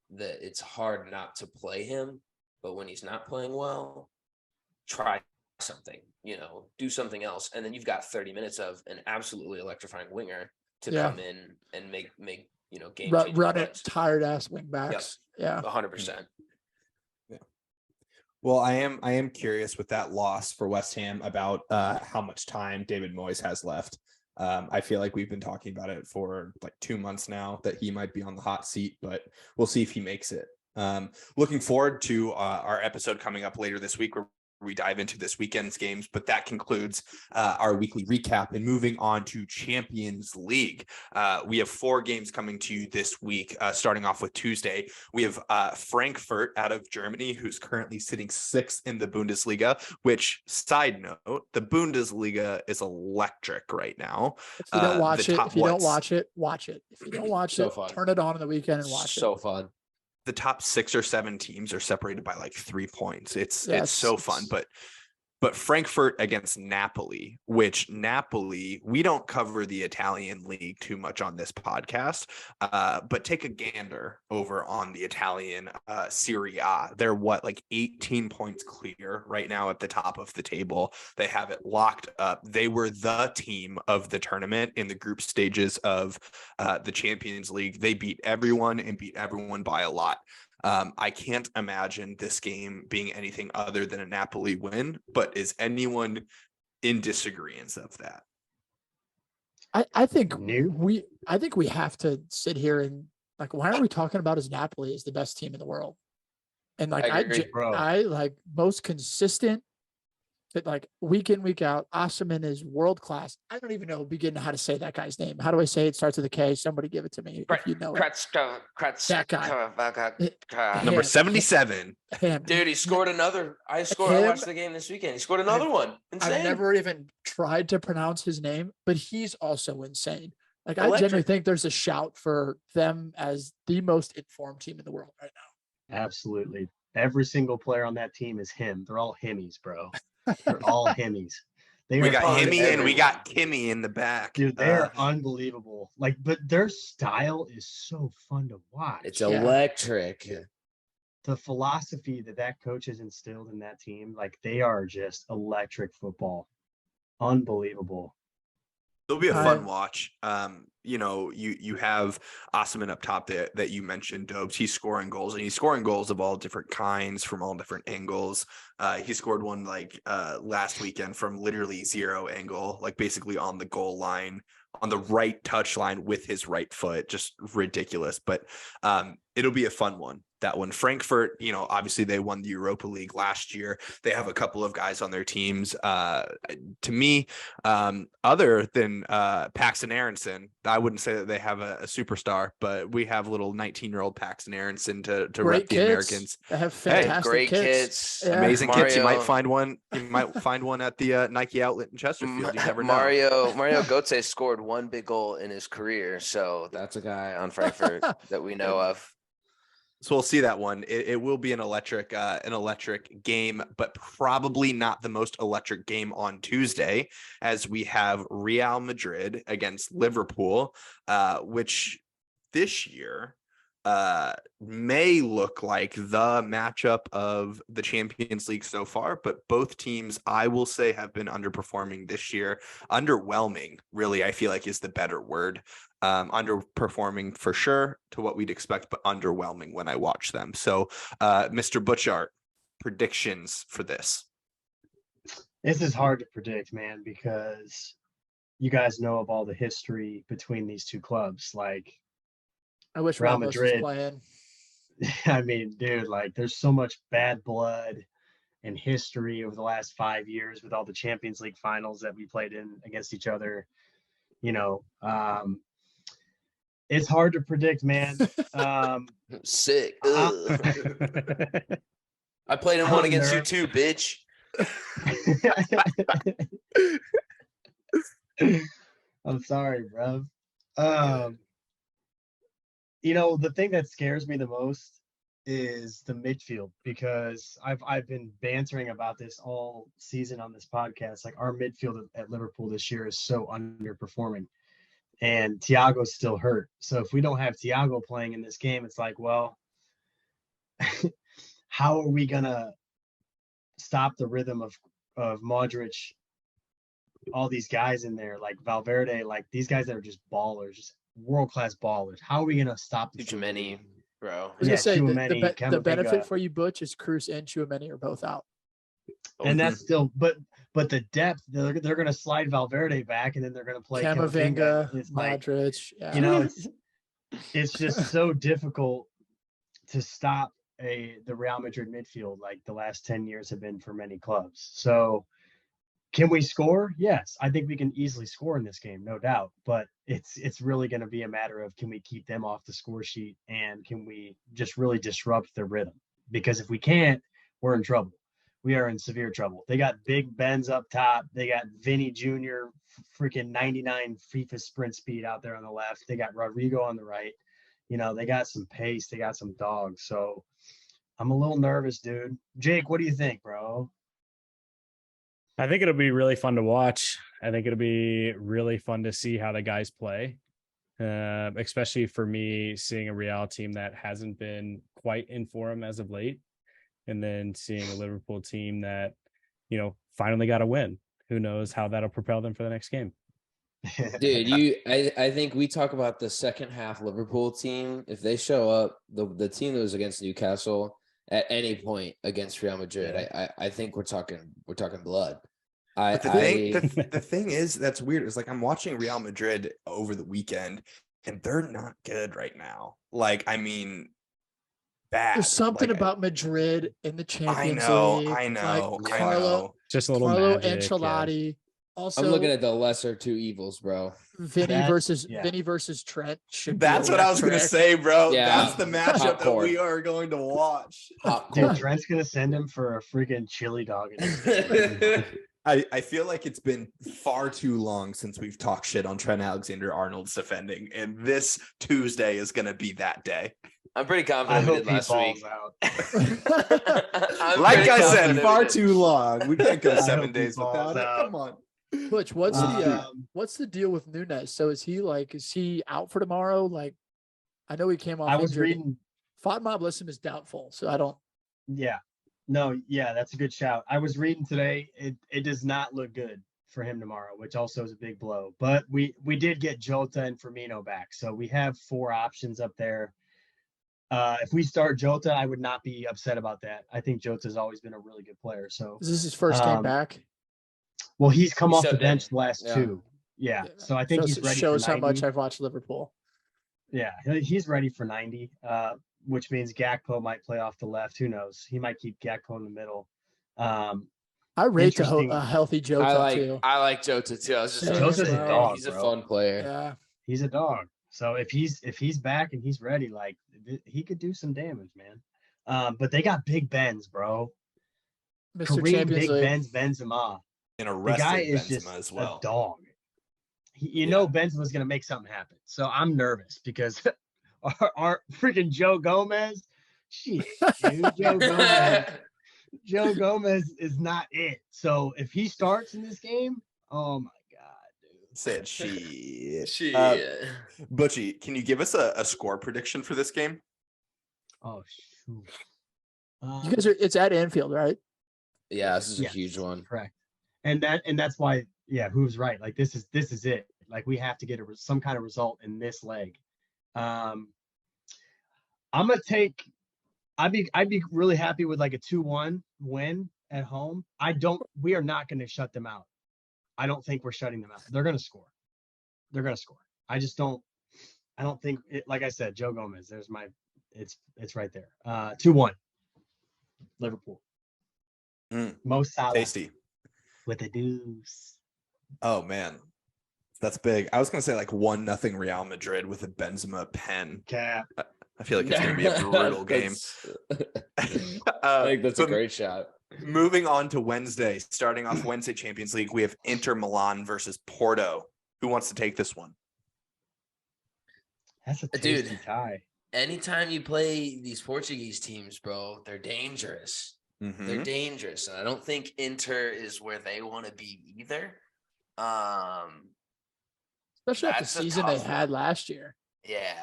it's hard not to play him. But when he's not playing well, try something, do something else. And then you've got 30 minutes of an absolutely electrifying winger to come in and make game run it, tired ass wing backs. Yep. 100%. Yeah. Well, I am curious with that loss for West Ham about how much time David Moyes has left. I feel like we've been talking about it for like 2 months now that he might be on the hot seat, but we'll see if he makes it. Looking forward to our episode coming up later this week where we dive into this weekend's games, but that concludes our weekly recap. And moving on to Champions League, we have 4 games coming to you this week. Starting off with Tuesday, we have Frankfurt out of Germany, who's currently sitting 6th in the Bundesliga. Which, side note, the Bundesliga is electric right now. If you don't watch it, watch it. If you don't watch it, fun. Turn it on in the weekend and watch it. So fun. The top 6 or 7 teams are separated by like 3 points. It's so fun, but Frankfurt against Napoli, which Napoli, we don't cover the Italian league too much on this podcast, but take a gander over on the Italian Serie A. They're 18 points clear right now at the top of the table. They have it locked up. They were the team of the tournament in the group stages of the Champions League. They beat everyone and beat everyone by a lot. I can't imagine this game being anything other than a Napoli win, but is anyone in disagreement of that? I think we have to sit here and why are we talking about as Napoli as the best team in the world? And I like most consistent, but week in, week out, Osimhen is world class. I don't even begin how to say that guy's name. How do I say it? Starts with a K. Somebody give it to me if you know it. That guy. Number 77. Dude, he scored another. I watched the game this weekend. He scored another one. Insane. I've never even tried to pronounce his name, but he's also insane. I genuinely think there's a shout for them as the most informed team in the world right now. Absolutely. Every single player on that team is him. They're all himmies, bro. They're all himmies. We got Himmy and we got Kimmy in the back. Dude, they're unbelievable. But their style is so fun to watch. It's electric. The philosophy that coach has instilled in that team, they are just electric football. Unbelievable. It'll be a fun watch. You have Osimhen up top that you mentioned, Dobes. He's scoring goals, and he's scoring goals of all different kinds from all different angles. He scored one last weekend from literally 0 angle, basically on the goal line, on the right touch line with his right foot. Just ridiculous. But it'll be a fun one. That one. Frankfurt, obviously they won the Europa League last year. They have a couple of guys on their teams. To me, other than Paxton Aronson, I wouldn't say that they have a superstar, but we have little 19-year-old Paxton Aronson to rep the Americans. They have fantastic great kits. Yeah. Amazing kits. You might find one. You might find one at the Nike outlet in Chesterfield. You never know. Mario Götze scored 1 big goal in his career, so that's a guy on Frankfurt that we know of. So we'll see that one. It will be an electric game, but probably not the most electric game on Tuesday, as we have Real Madrid against Liverpool, which this year may look like the matchup of the Champions League so far, but both teams, I will say, have been underperforming this year. Underwhelming, really, I feel like is the better word. Underperforming for sure to what we'd expect, but underwhelming when I watch them. So, Mr. Butchart, predictions for this? This is hard to predict, man, because you guys know of all the history between these two clubs. Like, I wish Real Ramos Madrid was playing. I mean, dude, like there's so much bad blood and history over the last 5 years with all the Champions League finals that we played in against each other. You know, it's hard to predict, man. Sick. I played in one against you too, bitch. I'm sorry, bro. You know, the thing that scares me the most is the midfield, because I've been bantering about this all season on this podcast. Like, our midfield at Liverpool this year is so underperforming, and Thiago's still hurt. So if we don't have Thiago playing in this game, it's like, well, how are we gonna stop the rhythm of Modric, all these guys in there, like Valverde, like these guys that are just ballers, just world-class ballers? How are we gonna stop the Tchouameni, bro? I was gonna say the Camavinga. benefit for you, Butch, is Cruz and Tchouameni are both out. And that's still, but the depth, they're gonna slide Valverde back, and then they're gonna play Camavinga, It's like, Modric. Yeah. you know, it's just so difficult to stop the Real Madrid midfield, like the last 10 years have been for many clubs. So can we score? Yes, I think we can easily score in this game, no doubt. But it's really going to be a matter of, can we keep them off the score sheet, and can we just really disrupt their rhythm? Because if we can't, we're in trouble. We are in severe trouble. They got Big Benz up top. They got Vinny Jr., freaking 99 FIFA sprint speed out there on the left. They got Rodrigo on the right. You know, they got some pace. They got some dogs. So I'm a little nervous, dude. Jake, what do you think, bro? I think it'll be really fun to watch. I think it'll be really fun to see how the guys play, especially for me, seeing a Real team that hasn't been quite in form as of late, and then seeing a Liverpool team that, you know, finally got a win. Who knows how that'll propel them for the next game. Dude, I think we talk about the second half Liverpool team. If they show up, the team that was against Newcastle at any point against Real Madrid, I think we're talking blood. But the thing is, that's weird. It's like, I'm watching Real Madrid over the weekend, and they're not good right now. Like, I mean, bad. There's something about Madrid in the Champions League. I know. Like Carlo, just a little Carlo magic, Ancelotti. Yeah. Also, I'm looking at the lesser two evils, bro. Vinny versus Trent. That's what I was going to say, bro. Yeah. That's the matchup that we are going to watch. Dude, Trent's going to send him for a freaking chili dog. I feel like it's been far too long since we've talked shit on Trent Alexander-Arnold's defending, and this Tuesday is going to be that day. I'm pretty confident we did last week. Like I said, far too long. We can't go 7 days without it. Come on. Butch, what's the deal with Nunes? So is he out for tomorrow? Like, I know he came off. I was injured. reading. FODMAP listed him as doubtful, so I don't. Yeah, no, yeah, that's a good shout. I was reading today. It does not look good for him tomorrow, which also is a big blow. But we did get Jota and Firmino back, so we have 4 options up there. If we start Jota, I would not be upset about that. I think Jota's always been a really good player. So is this his first game back? Well, he's come off the bench the last 2. Yeah. So I think he's ready. Shows for 90. how much I've watched Liverpool. Yeah, he's ready for 90, which means Gakpo might play off the left. Who knows? He might keep Gakpo in the middle. I rate a healthy Jota too. I like Jota too. I was just Jota's a dog. He's a fun player. Yeah, he's a dog. So if he's back and he's ready, like, he could do some damage, man. But they got Big Benz, bro. Mr. Kareem Champions Big League. Benz Benzema. And The guy is Benzema just as well. a dog. You know Benzema's gonna make something happen. So I'm nervous because our freaking Joe Gomez, shit, dude, Joe Gomez is not it. So if he starts in this game, oh my god, dude. Said shit. Shit. Butchie, can you give us a score prediction for this game? Oh, shoot. You guys it's at Anfield, right? Yeah, this is a Yes, huge one. correct. And that's why, yeah, who's right? Like this is it. Like we have to get some kind of result in this leg. I'm gonna take. I'd be really happy with like a 2-1 win at home. We are not going to shut them out. I don't think we're shutting them out. They're going to score. I don't think it, like I said, Joe Gomez, it's right there. 2-1 Liverpool. Mo Salah Tasty. with a deuce. Oh man. That's big. I was going to say like 1-0 Real Madrid with a Benzema pen. Cap. I feel like it's going to be a brutal game. I think that's a great shot. Moving on to Wednesday, starting off Wednesday Champions League, we have Inter Milan versus Porto. Who wants to take this one? That's a tasty tie. Anytime you play these Portuguese teams, bro, they're dangerous. Mm-hmm. They're dangerous. And I don't think Inter is where they want to be either. Especially after the season they had last year. Yeah.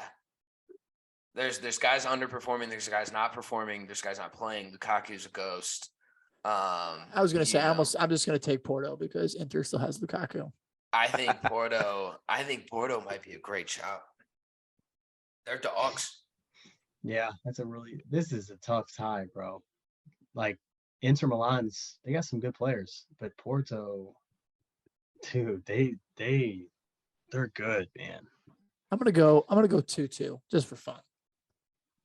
There's guys underperforming. There's guys not performing. There's guys not playing. Lukaku's a ghost. I was going to say, I'm just going to take Porto because Inter still has Lukaku. I think Porto might be a great shot. They're dogs. Yeah, this is a tough tie, bro. Like Inter Milan's, they got some good players, but Porto, dude, they're good, man. I'm gonna go 2-2 just for fun.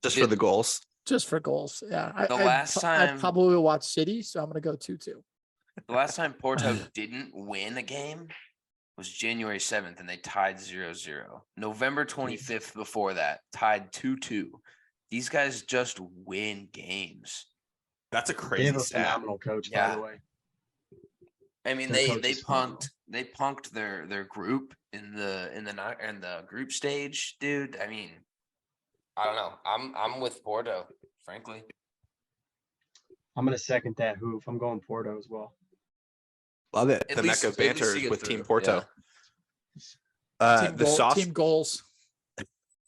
Just for the goals. Just for goals. Yeah. I probably will watch City, so I'm gonna go 2-2. The last time Porto didn't win a game was January 7th, and they tied 0-0. November 25th before that, tied 2-2. These guys just win games. That's a crazy stat. Phenomenal coach, by the way. I mean, they punked their group in the group stage, dude. I mean, I don't know. I'm with Porto, frankly. I'm gonna second that hoof. I'm going Porto as well. Love it. The Mecca of Banter with Team Porto. Yeah. Team goals.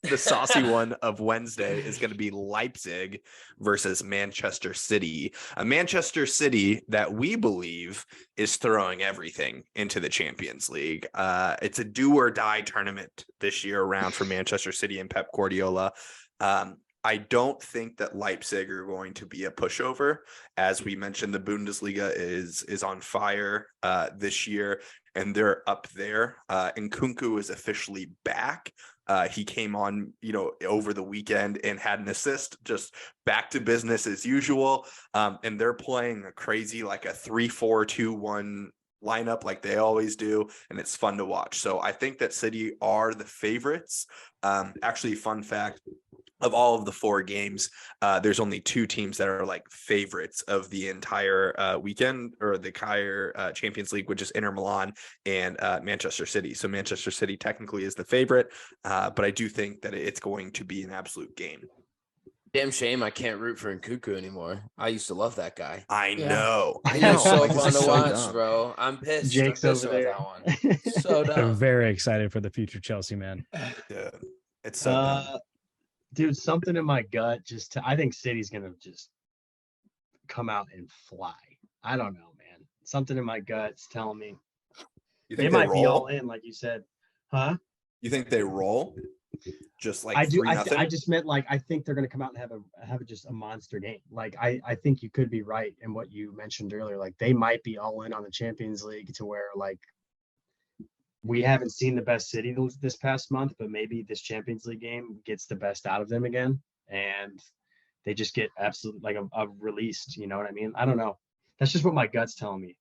The saucy one of Wednesday is going to be Leipzig versus Manchester City. A Manchester City that we believe is throwing everything into the Champions League. It's a do or die tournament this year around for Manchester City and Pep Guardiola. I don't think that Leipzig are going to be a pushover. As we mentioned, the Bundesliga is on fire this year, and they're up there. And Nkunku is officially back. He came on, over the weekend and had an assist, just back to business as usual. And they're playing a crazy, like a 3-4-2-1 lineup like they always do. And it's fun to watch. So I think that City are the favorites. Actually, fun fact, of all of the 4 games, there's only 2 teams that are like favorites of the entire weekend or the entire Champions League, which is Inter Milan and Manchester City. So Manchester City technically is the favorite, but I do think that it's going to be an absolute game. Damn shame I can't root for Nkunku anymore. I used to love that guy. I know. He was so fun to watch, bro. I'm pissed. Jake's over there. That one. So dumb. I'm very excited for the future Chelsea man. Yeah, it's so dumb. Dude, something in my gut I think City's gonna just come out and fly. I don't know, man. Something in my gut's telling me they might be all in, like you said. Huh? You think they roll? Just like I do. 3-0? I just meant like I think they're gonna come out and have just a monster game. Like I think you could be right in what you mentioned earlier. Like they might be all in on the Champions League to where like we haven't seen the best City this past month, but maybe this Champions League game gets the best out of them again, and they just get absolutely like a released. You know what I mean? I don't know. That's just what my gut's telling me.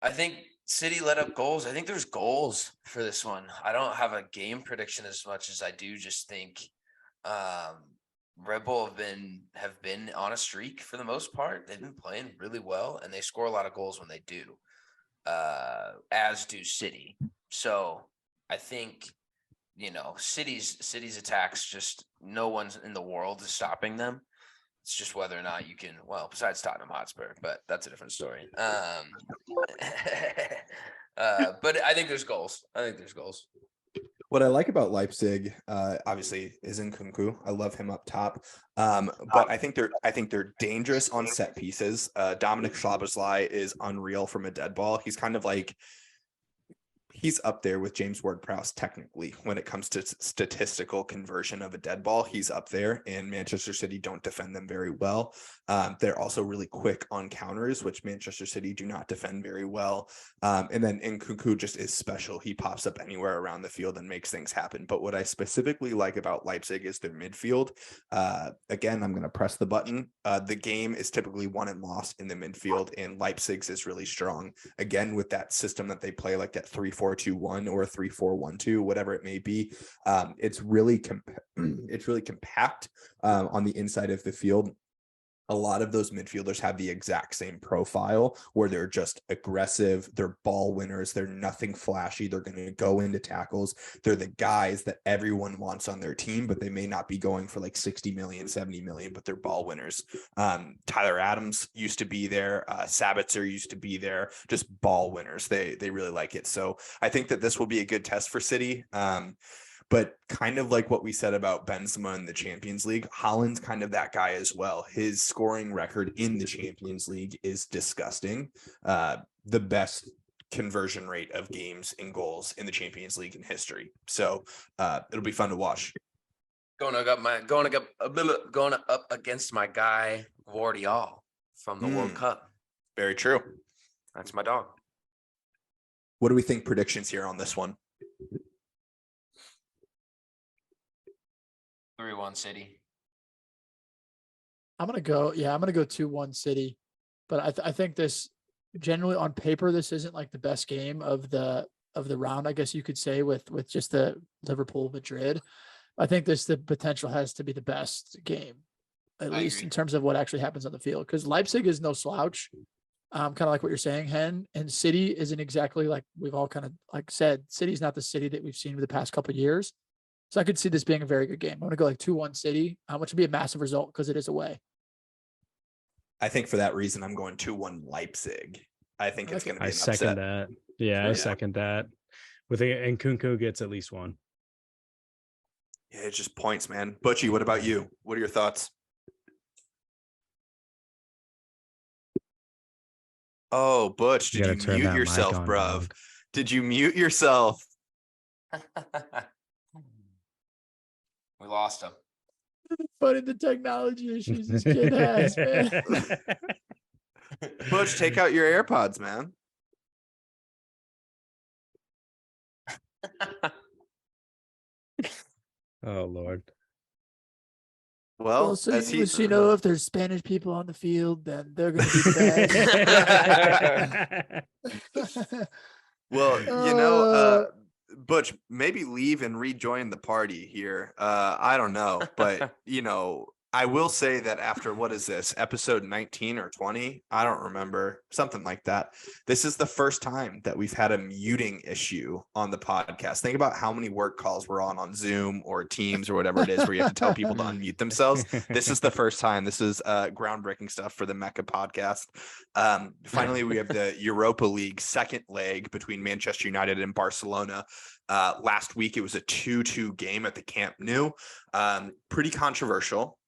I think City let up goals. I think there's goals for this one. I don't have a game prediction as much as I do just think Red Bull have been on a streak for the most part. They've been playing really well, and they score a lot of goals when they do. As do City. So I think, City's attacks, just no one's in the world is stopping them. It's just whether or not you can, besides Tottenham Hotspur, but that's a different story. But I think there's goals. What I like about Leipzig, obviously, is Nkunku. I love him up top, but I think they're dangerous on set pieces. Dominic Szoboszlai is unreal from a dead ball. He's kind of like he's up there with James Ward-Prowse technically when it comes to statistical conversion of a dead ball. He's up there, and Manchester City don't defend them very well. They're also really quick on counters, which Manchester City do not defend very well. And then Nkunku just is special. He pops up anywhere around the field and makes things happen. But what I specifically like about Leipzig is their midfield. Again, I'm going to press the button. The game is typically won and lost in the midfield, and Leipzig's is really strong. Again, with that system that they play, like that 3-4-2-1 or 3-4-1-2, whatever it may be. It's really compact on the inside of the field. A lot of those midfielders have the exact same profile where they're just aggressive. They're ball winners. They're nothing flashy. They're going to go into tackles. They're the guys that everyone wants on their team, but they may not be going for like 60 million, 70 million, but they're ball winners. Tyler Adams used to be there. Sabitzer used to be there. Just ball winners. They really like it. So I think that this will be a good test for City. But kind of like what we said about Benzema in the Champions League, Haaland's kind of that guy as well. His scoring record in the Champions League is disgusting. The best conversion rate of games and goals in the Champions League in history. So it'll be fun to watch. Going up against my guy Guardiola from the World Cup. Very true. That's my dog. What do we think predictions here on this one? 3-1 City. I'm gonna go 2-1 City, but I think this generally on paper this isn't like the best game of the round, I guess you could say, with just the Liverpool Madrid. I think the potential has to be the best game, at least in terms of what actually happens on the field, because Leipzig is no slouch. Kind of like what you're saying, Hen, and City isn't exactly like we've all kind of like said. City's not the City that we've seen for the past couple of years. So I could see this being a very good game. I'm going to go like 2-1 City, which would be a massive result because it is away. I think for that reason, I'm going 2-1 Leipzig. I think it's going to be an upset. I second that. Yeah, I second that. And Nkunku gets at least one. Yeah, it's just points, man. Butchie, what about you? What are your thoughts? Oh, Butch, did you mute yourself, bruv? Did you mute yourself? We lost him. But in the technology issues this kid has, man. Butch, take out your AirPods, man. Oh, Lord. Well, so you know, if there's Spanish people on the field, then they're going to be bad. Well, you know, Butch, maybe leave and rejoin the party here. I don't know, but you know, I will say that after what is this, episode 19 or 20? I don't remember, something like that. This is the first time that we've had a muting issue on the podcast. Think about how many work calls we're on Zoom or Teams or whatever it is where you have to tell people to unmute themselves. This is the first time. This is groundbreaking stuff for the Mecca podcast. Finally, we have the Europa League second leg between Manchester United and Barcelona. Last week, it was a 2-2 game at the Camp Nou. Pretty controversial.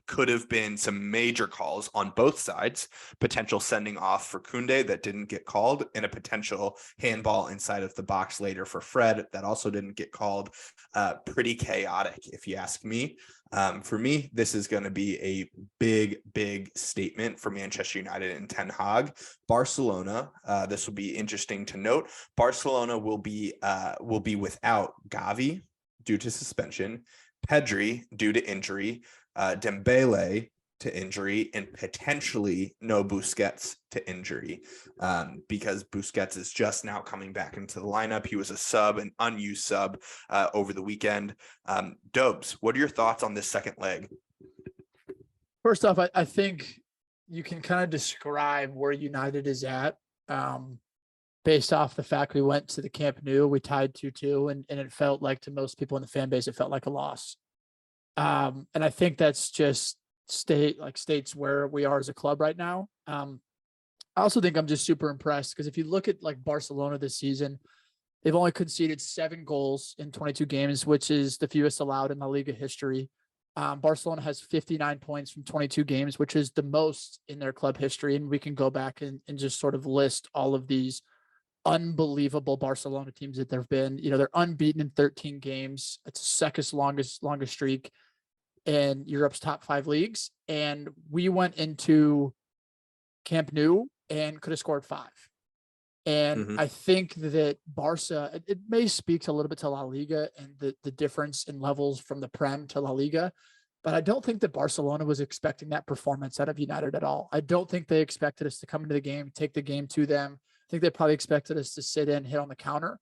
Could have been some major calls on both sides, potential sending off for Koundé that didn't get called, and a potential handball inside of the box later for Fred that also didn't get called. Pretty chaotic, if you ask me. For me, this is going to be a big statement for Manchester United and Ten Hag. Barcelona, this will be interesting to note. Barcelona will be without Gavi due to suspension, Pedri due to injury, Dembele to injury, and potentially no Busquets to injury, because Busquets is just now coming back into the lineup. He was an unused sub over the weekend. Dobes, what are your thoughts on this second leg? First off, I think you can kind of describe where United is at based off the fact we went to the Camp Nou, we tied 2-2, and it felt like, to most people in the fan base, it felt like a loss. And I think that's just states where we are as a club right now. I also think I'm just super impressed because if you look at like Barcelona this season, They've only conceded 7 goals in 22 games, which is the fewest allowed in La Liga history. Barcelona has 59 points from 22 games, which is the most in their club history. And we can go back and just sort of list all of these unbelievable Barcelona teams that there've been. They're unbeaten in 13 games. It's the second longest streak in Europe's top 5 leagues. And we went into Camp Nou and could have scored 5. And I think that Barca, it may speak a little bit to La Liga and the difference in levels from the Prem to La Liga, but I don't think that Barcelona was expecting that performance out of United at all. I don't think they expected us to come into the game, take the game to them. I think they probably expected us to sit in, hit on the counter,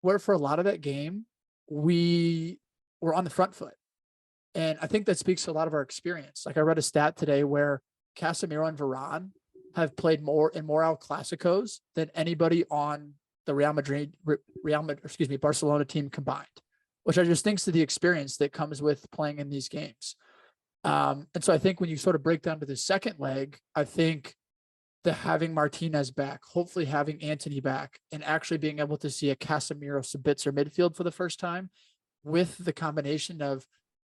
where for a lot of that game, we were on the front foot. And I think that speaks to a lot of our experience. Like I read a stat today where Casemiro and Varane have played more in more El Clasicos than anybody on the Barcelona team combined, which I just thinks to the experience that comes with playing in these games. And so I think when you sort of break down to the second leg, I think the having Martinez back, hopefully having Antony back, and actually being able to see a Casemiro Sabitzer midfield for the first time with the combination of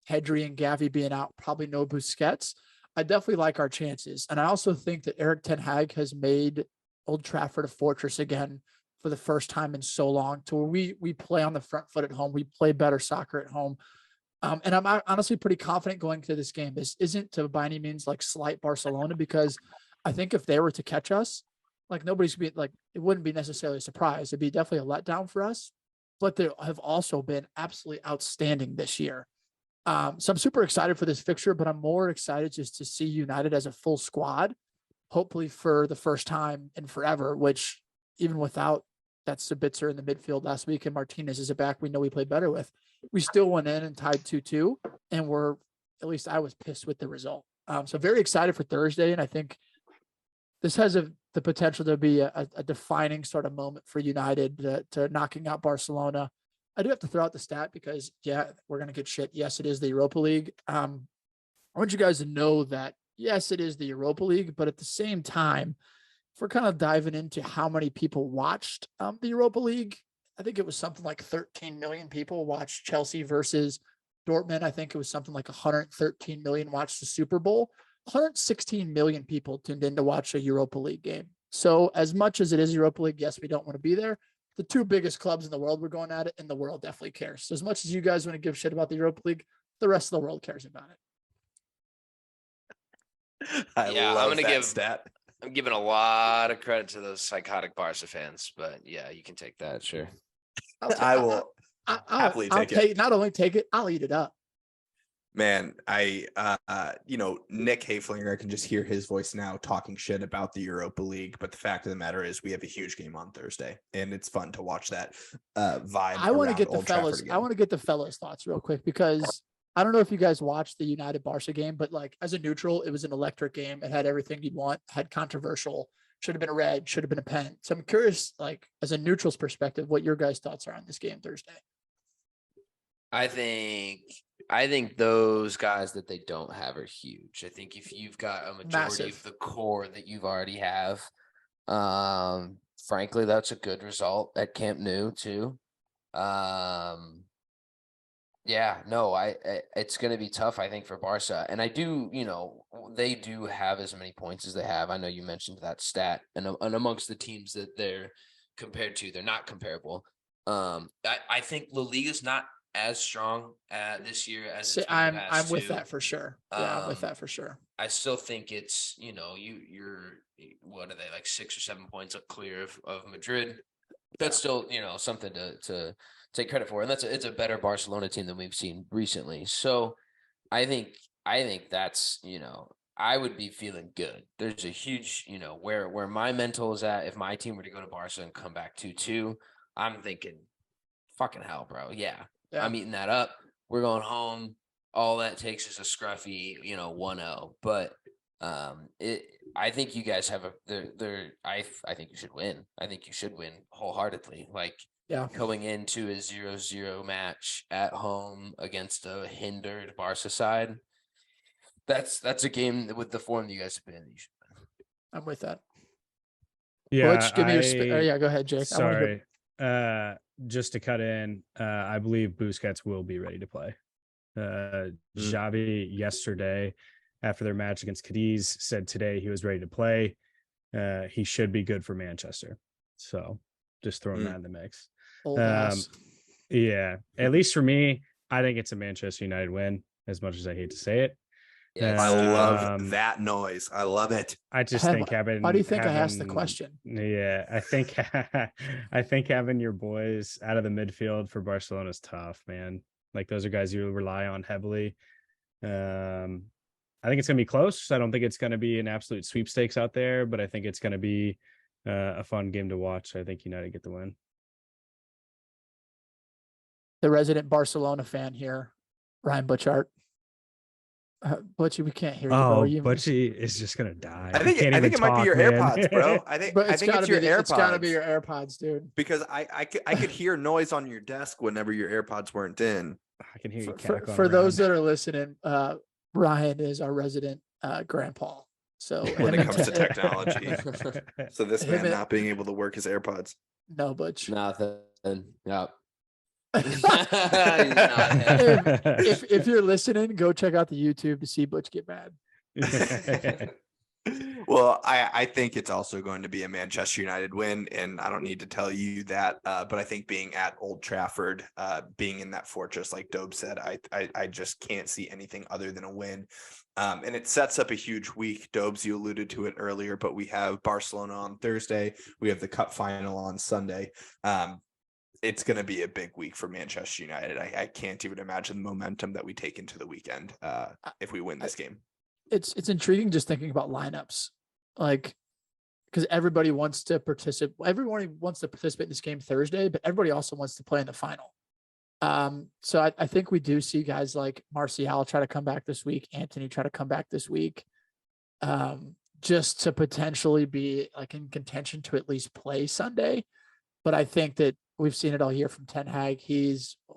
Pedri and Gavi being out, probably no Busquets, I definitely like our chances. And I also think that Eric Ten Hag has made Old Trafford a fortress again for the first time in so long, to where we play on the front foot at home. We play better soccer at home. And I'm honestly pretty confident going to this game. This isn't to by any means like slight Barcelona, because I think if they were to catch us, like nobody's be like, it wouldn't be necessarily a surprise. It'd be definitely a letdown for us, but they have also been absolutely outstanding this year. So I'm super excited for this fixture, but I'm more excited just to see United as a full squad, hopefully for the first time in forever, which even without that Sabitzer in the midfield last week and Martinez is a back we know we played better with, we still went in and tied 2-2, and at least I was pissed with the result. So very excited for Thursday, and I think this has the potential to be a defining sort of moment for United to knocking out Barcelona. I do have to throw out the stat because, yeah, we're going to get shit. Yes, it is the Europa League. I want you guys to know that, yes, it is the Europa League, but at the same time, if we're kind of diving into how many people watched the Europa League, I think it was something like 13 million people watched Chelsea versus Dortmund. I think it was something like 113 million watched the Super Bowl. 116 million people tuned in to watch a Europa League game. So as much as it is Europa League, yes, we don't want to be there. The 2 biggest clubs in the world we're going at it, and the world definitely cares. So as much as you guys want to give shit about the Europa League, the rest of the world cares about it. I'm gonna give stat. I'm giving a lot of credit to those psychotic Barca fans, but yeah, you can take that, sure. I will happily take it. Not only take it, I'll eat it up. Man, Nick Haflinger, I can just hear his voice now talking shit about the Europa League. But the fact of the matter is we have a huge game on Thursday, and it's fun to watch that vibe. I want to get the fellas. I want to get the fellas' thoughts real quick, because I don't know if you guys watched the United Barca game, but like as a neutral, it was an electric game. It had everything you'd want, had controversial, should have been a red, should have been a pen. So I'm curious, like as a neutral's perspective, what your guys' thoughts are on this game Thursday. I think those guys that they don't have are huge. I think if you've got a majority of the core that you've already have, frankly, that's a good result at Camp Nou too. It's going to be tough, I think, for Barca. And I do, they do have as many points as they have. I know you mentioned that stat, and amongst the teams that they're compared to, they're not comparable. I think La Liga's not as strong this year as it's been I'm with that for sure. Yeah, I'm with that for sure. I still think it's, you're what are they, like 6 or 7 points up clear of Madrid. That's still, something to take credit for. And it's a better Barcelona team than we've seen recently. So I think that's, I would be feeling good. There's a huge, where my mental is at. If my team were to go to Barca and come back 2-2, I'm thinking, fucking hell, bro. Yeah. I'm eating that up. We're going home. All that takes is a scruffy, 1-0. But I think you guys have I think you should win. I think you should win wholeheartedly. Like, going into a 0-0 match at home against a hindered Barca side, that's a game with the form that you guys have been in. You should win. I'm with that. Yeah, Butch, give me your go ahead, Jake. Sorry. just to cut in, I believe Busquets will be ready to play. Xavi yesterday, after their match against Cadiz, said today he was ready to play. He should be good for Manchester. So just throwing that in the mix. Yeah, at least for me, I think it's a Manchester United win, as much as I hate to say it. Yes. I love that noise. I love it. I just think having. Why do you think I asked the question? Yeah, I think having your boys out of the midfield for Barcelona is tough, man. Like those are guys you rely on heavily. I think it's gonna be close. I don't think it's gonna be an absolute sweepstakes out there, but I think it's gonna be a fun game to watch. I think United get the win. The resident Barcelona fan here, Ryan Butchart. Butchie, we can't hear you, bro. Butchie is just gonna die. I think it might be your AirPods, bro. I think it's your AirPods. It's gotta be your AirPods, dude. Because I could hear noise on your desk whenever your AirPods weren't in. I can hear you. For those that are listening, Ryan is our resident grandpa. So when it comes to technology, so this man not being able to work his AirPods. No, Butch. Nothing. Yeah. if you're listening, go check out the YouTube to see Butch get mad. Well, I think it's also going to be a Manchester United win, and I don't need to tell you that. But I think being at Old Trafford, being in that fortress, like Dobe said, I just can't see anything other than a win. And it sets up a huge week. Dobes, you alluded to it earlier, but we have Barcelona on Thursday. We have the Cup final on Sunday. It's going to be a big week for Manchester United. I can't even imagine the momentum that we take into the weekend if we win this game. It's intriguing just thinking about lineups, like because everybody wants to participate. Everyone wants to participate in this game Thursday, but everybody also wants to play in the final. So I think we do see guys like Martial try to come back this week, Anthony try to come back this week, just to potentially be like in contention to at least play Sunday. But I think that we've seen it all year from Ten Hag.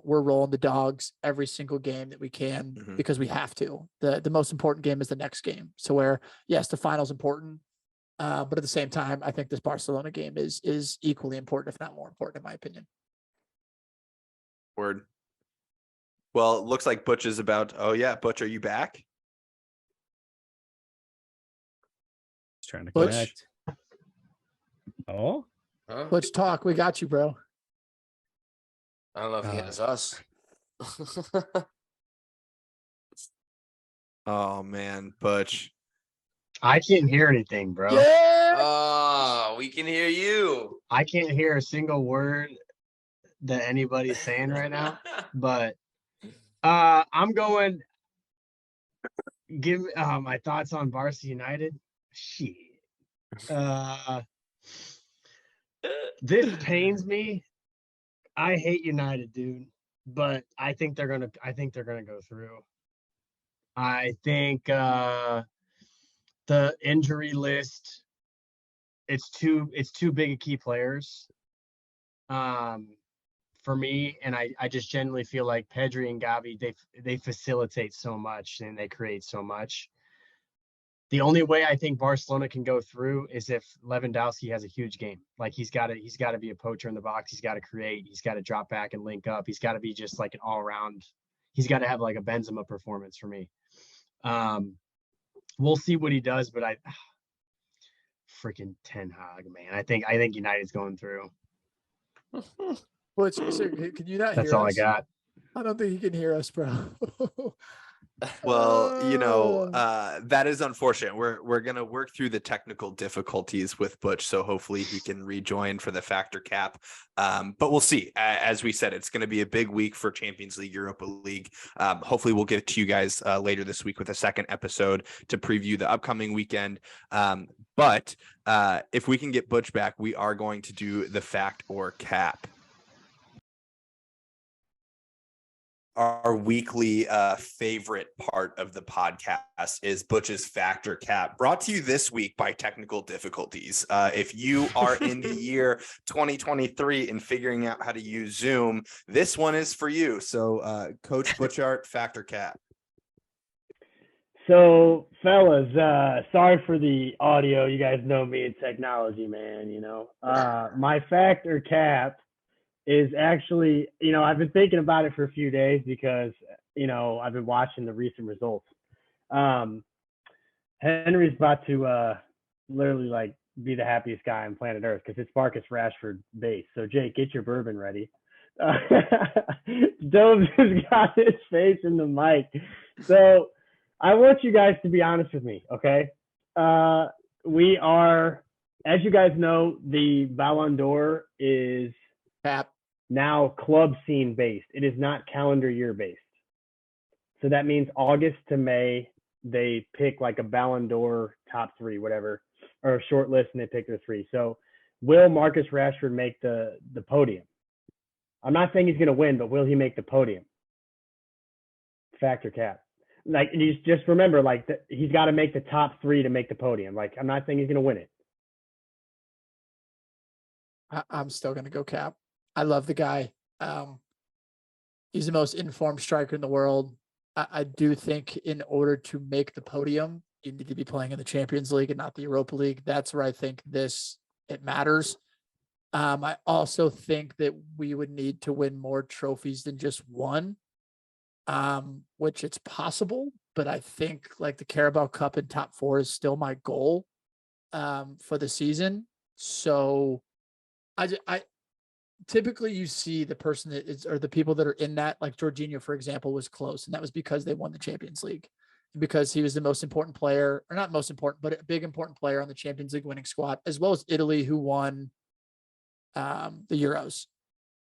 We're rolling the dogs every single game that we can because we have to. The most important game is the next game. So where, yes, the final's important, but at the same time, I think this Barcelona game is equally important, if not more important, in my opinion. Word. Well, it looks like Butch is about. Oh yeah, Butch, are you back? Just trying to Butch? connect. Oh. Let's talk. We got you, bro. I don't know if he has us. Oh man, Butch. I can't hear anything, bro. Yeah. Oh, we can hear you. I can't hear a single word that anybody's saying right now. But I'm going. Give my thoughts on Barca United. Shit. This pains me. I hate United, dude, but I think they're gonna go through. I think the injury list, it's too big a key players for me, and I just genuinely feel like Pedri and Gavi, they facilitate so much and they create so much. The only way I think Barcelona can go through is if Lewandowski has a huge game. Like he's got to be a poacher in the box. He's got to create. He's got to drop back and link up. He's got to be just like an all around. He's got to have like a Benzema performance for me. We'll see what he does, but freaking Ten Hag, man. I think United's going through. Well, can you not? That's hear all us? I got. I don't think he can hear us, bro. Well, that is unfortunate. We're gonna work through the technical difficulties with Butch, so hopefully he can rejoin for the Factor Cap. But we'll see. As we said, it's going to be a big week for Champions League, Europa League. Hopefully, we'll get to you guys later this week with a second episode to preview the upcoming weekend. But if we can get Butch back, we are going to do the Fact or Cap. Our weekly favorite part of the podcast is Butch's Factor Cap, brought to you this week by technical difficulties. If you are in the year 2023 and figuring out how to use Zoom, this one is for you. So, Coach Butchart, Factor Cap. So, fellas, sorry for the audio. You guys know me in technology, man. My Factor Cap is actually, I've been thinking about it for a few days because, I've been watching the recent results. Henry's about to literally like be the happiest guy on planet Earth because it's Marcus Rashford base. So Jake, get your bourbon ready. Dobbs has got his face in the mic. So I want you guys to be honest with me, okay? We are, as you guys know, the Ballon d'Or is now club scene based. It is not calendar year based. So that means August to May, they pick like a Ballon d'Or top 3, whatever, or a short list, and they pick their 3. So will Marcus Rashford make the podium? I'm not saying he's going to win, but will he make the podium? Fact or cap? Like, you just remember, like, he's got to make the top 3 to make the podium. Like, I'm not saying he's going to win it. I'm still going to go cap. I love the guy. He's the most informed striker in the world. I do think in order to make the podium, you need to be playing in the Champions League and not the Europa League. That's where I think it matters. I also think that we would need to win more trophies than just one, which it's possible, but I think like the Carabao Cup and top 4 is still my goal for the season. So I typically you see the person that is, or the people that are in that, like Jorginho, for example, was close. And that was because they won the Champions League, because he was the most important player, or not most important, but a big important player on the Champions League winning squad, as well as Italy, who won the Euros.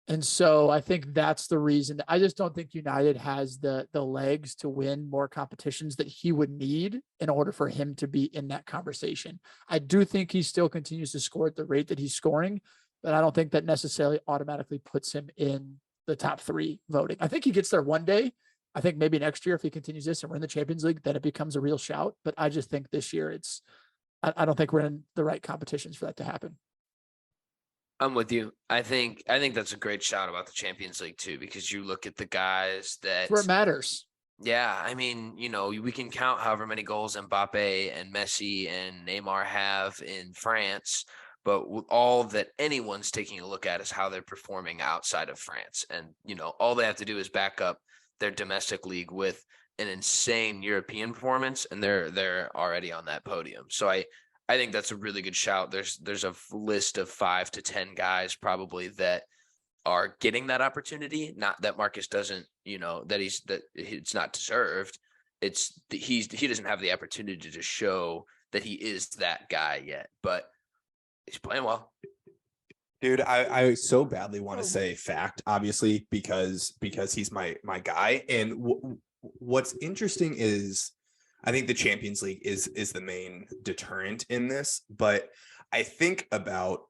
And so I think that's the reason. I just don't think United has the legs to win more competitions that he would need in order for him to be in that conversation. I do think he still continues to score at the rate that he's scoring, but I don't think that necessarily automatically puts him in the top 3 voting. I think he gets there one day. I think maybe next year, if he continues this and we're in the Champions League, then it becomes a real shout. But I just think this year I don't think we're in the right competitions for that to happen. I'm with you. I think that's a great shout about the Champions League too, because you look at the guys that's where it matters. Yeah, I mean, we can count however many goals Mbappe and Messi and Neymar have in France, but all that anyone's taking a look at is how they're performing outside of France. And, all they have to do is back up their domestic league with an insane European performance, and they're already on that podium. So I think that's a really good shout. There's a list of 5 to 10 guys probably that are getting that opportunity. Not that Marcus doesn't, that it's not deserved. It's he doesn't have the opportunity to show that he is that guy yet, but he's playing well. Dude, I so badly want to say fact, obviously, because he's my guy. And what's interesting is I think the Champions League is the main deterrent in this, but I think about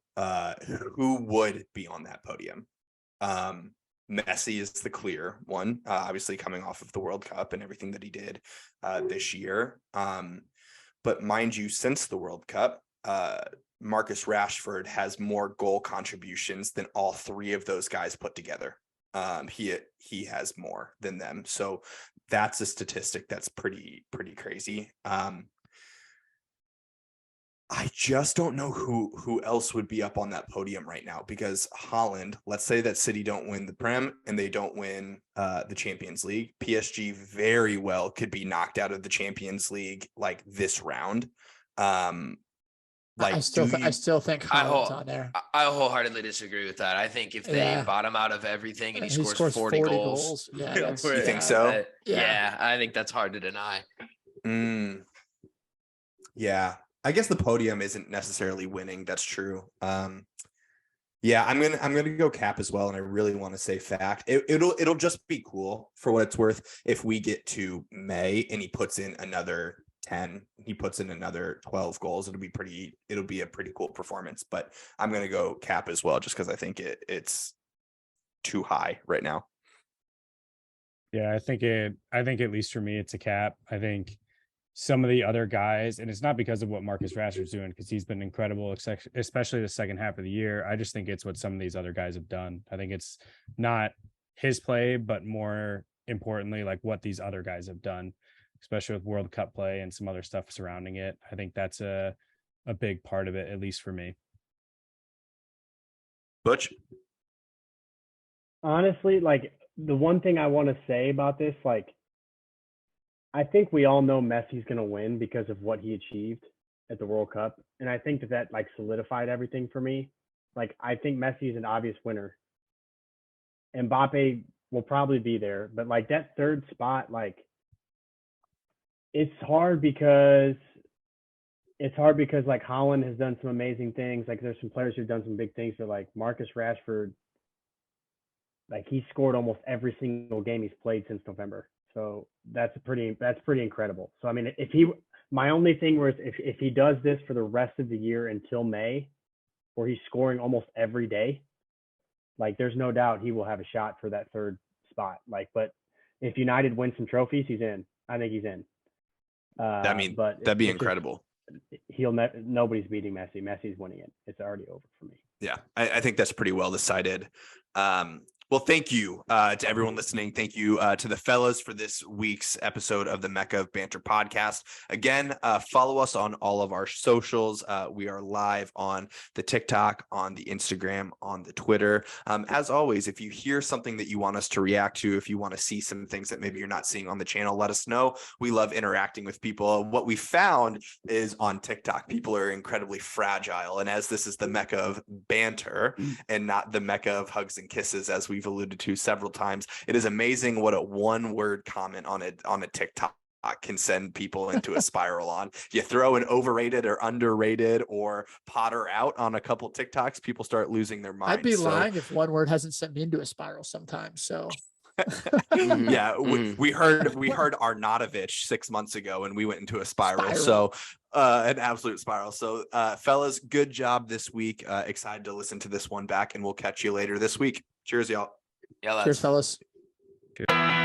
who would be on that podium. Messi is the clear one, obviously coming off of the World Cup and everything that he did this year. But mind you, since the World Cup, Marcus Rashford has more goal contributions than all 3 of those guys put together. He has more than them. So that's a statistic that's pretty crazy. I just don't know who else would be up on that podium right now, because Haaland, let's say that City don't win the Prem and they don't win the Champions League. PSG very well could be knocked out of the Champions League like this round. I still think Haaland's on there. I wholeheartedly disagree with that. I think if they bottom out of everything and he scores 40 goals. Yeah, you think so? Yeah, I think that's hard to deny. Yeah, I guess the podium isn't necessarily winning. That's true. Yeah, I'm gonna go cap as well, and I really want to say fact. It'll just be cool for what it's worth if we get to May and he puts in another 10, he puts in another 12 goals. It'll be a pretty cool performance. But I'm gonna go cap as well, just because I think it's too high right now. Yeah, I think at least for me, it's a cap. I think some of the other guys, and it's not because of what Marcus Rashford's doing, because he's been incredible, especially the second half of the year. I just think it's what some of these other guys have done. I think it's not his play, but more importantly, like what these other guys have done, especially with World Cup play and some other stuff surrounding it. I think that's a big part of it, at least for me. Butch? honestly, like the one thing I want to say about this, like I think we all know Messi's going to win because of what he achieved at the World Cup. And I think that like solidified everything for me. Like, I think Messi is an obvious winner. Mbappe will probably be there. But like that third spot, like it's hard because like Holland has done some amazing things. Like there's some players who've done some big things. But like Marcus Rashford, like he scored almost every single game he's played since November. So that's pretty incredible. So I mean, my only thing was if he does this for the rest of the year until May, where he's scoring almost every day, like there's no doubt he will have a shot for that third spot. Like, but if United win some trophies, he's in. I think he's in. But that'd be incredible. Nobody's beating Messi. Messi's winning it. It's already over for me. Yeah, I think that's pretty well decided. Well, thank you to everyone listening. Thank you to the fellas for this week's episode of the Mecca of Banter podcast. Again, follow us on all of our socials. We are live on the TikTok, on the Instagram, on the Twitter. As always, if you hear something that you want us to react to, if you want to see some things that maybe you're not seeing on the channel, let us know. We love interacting with people. What we found is on TikTok, people are incredibly fragile. And as this is the Mecca of Banter and not the Mecca of hugs and kisses, as we've alluded to several times, it is amazing what a one-word comment on a TikTok can send people into a spiral on. You throw an overrated or underrated or Potter out on a couple TikToks, people start losing their minds. I'd be lying if one word hasn't sent me into a spiral sometimes. So yeah, we heard Arnautovic 6 months ago and we went into a spiral. So an absolute spiral. So fellas, good job this week. Excited to listen to this one back, and we'll catch you later this week. Cheers, y'all. Yeah, cheers, fellas. Good.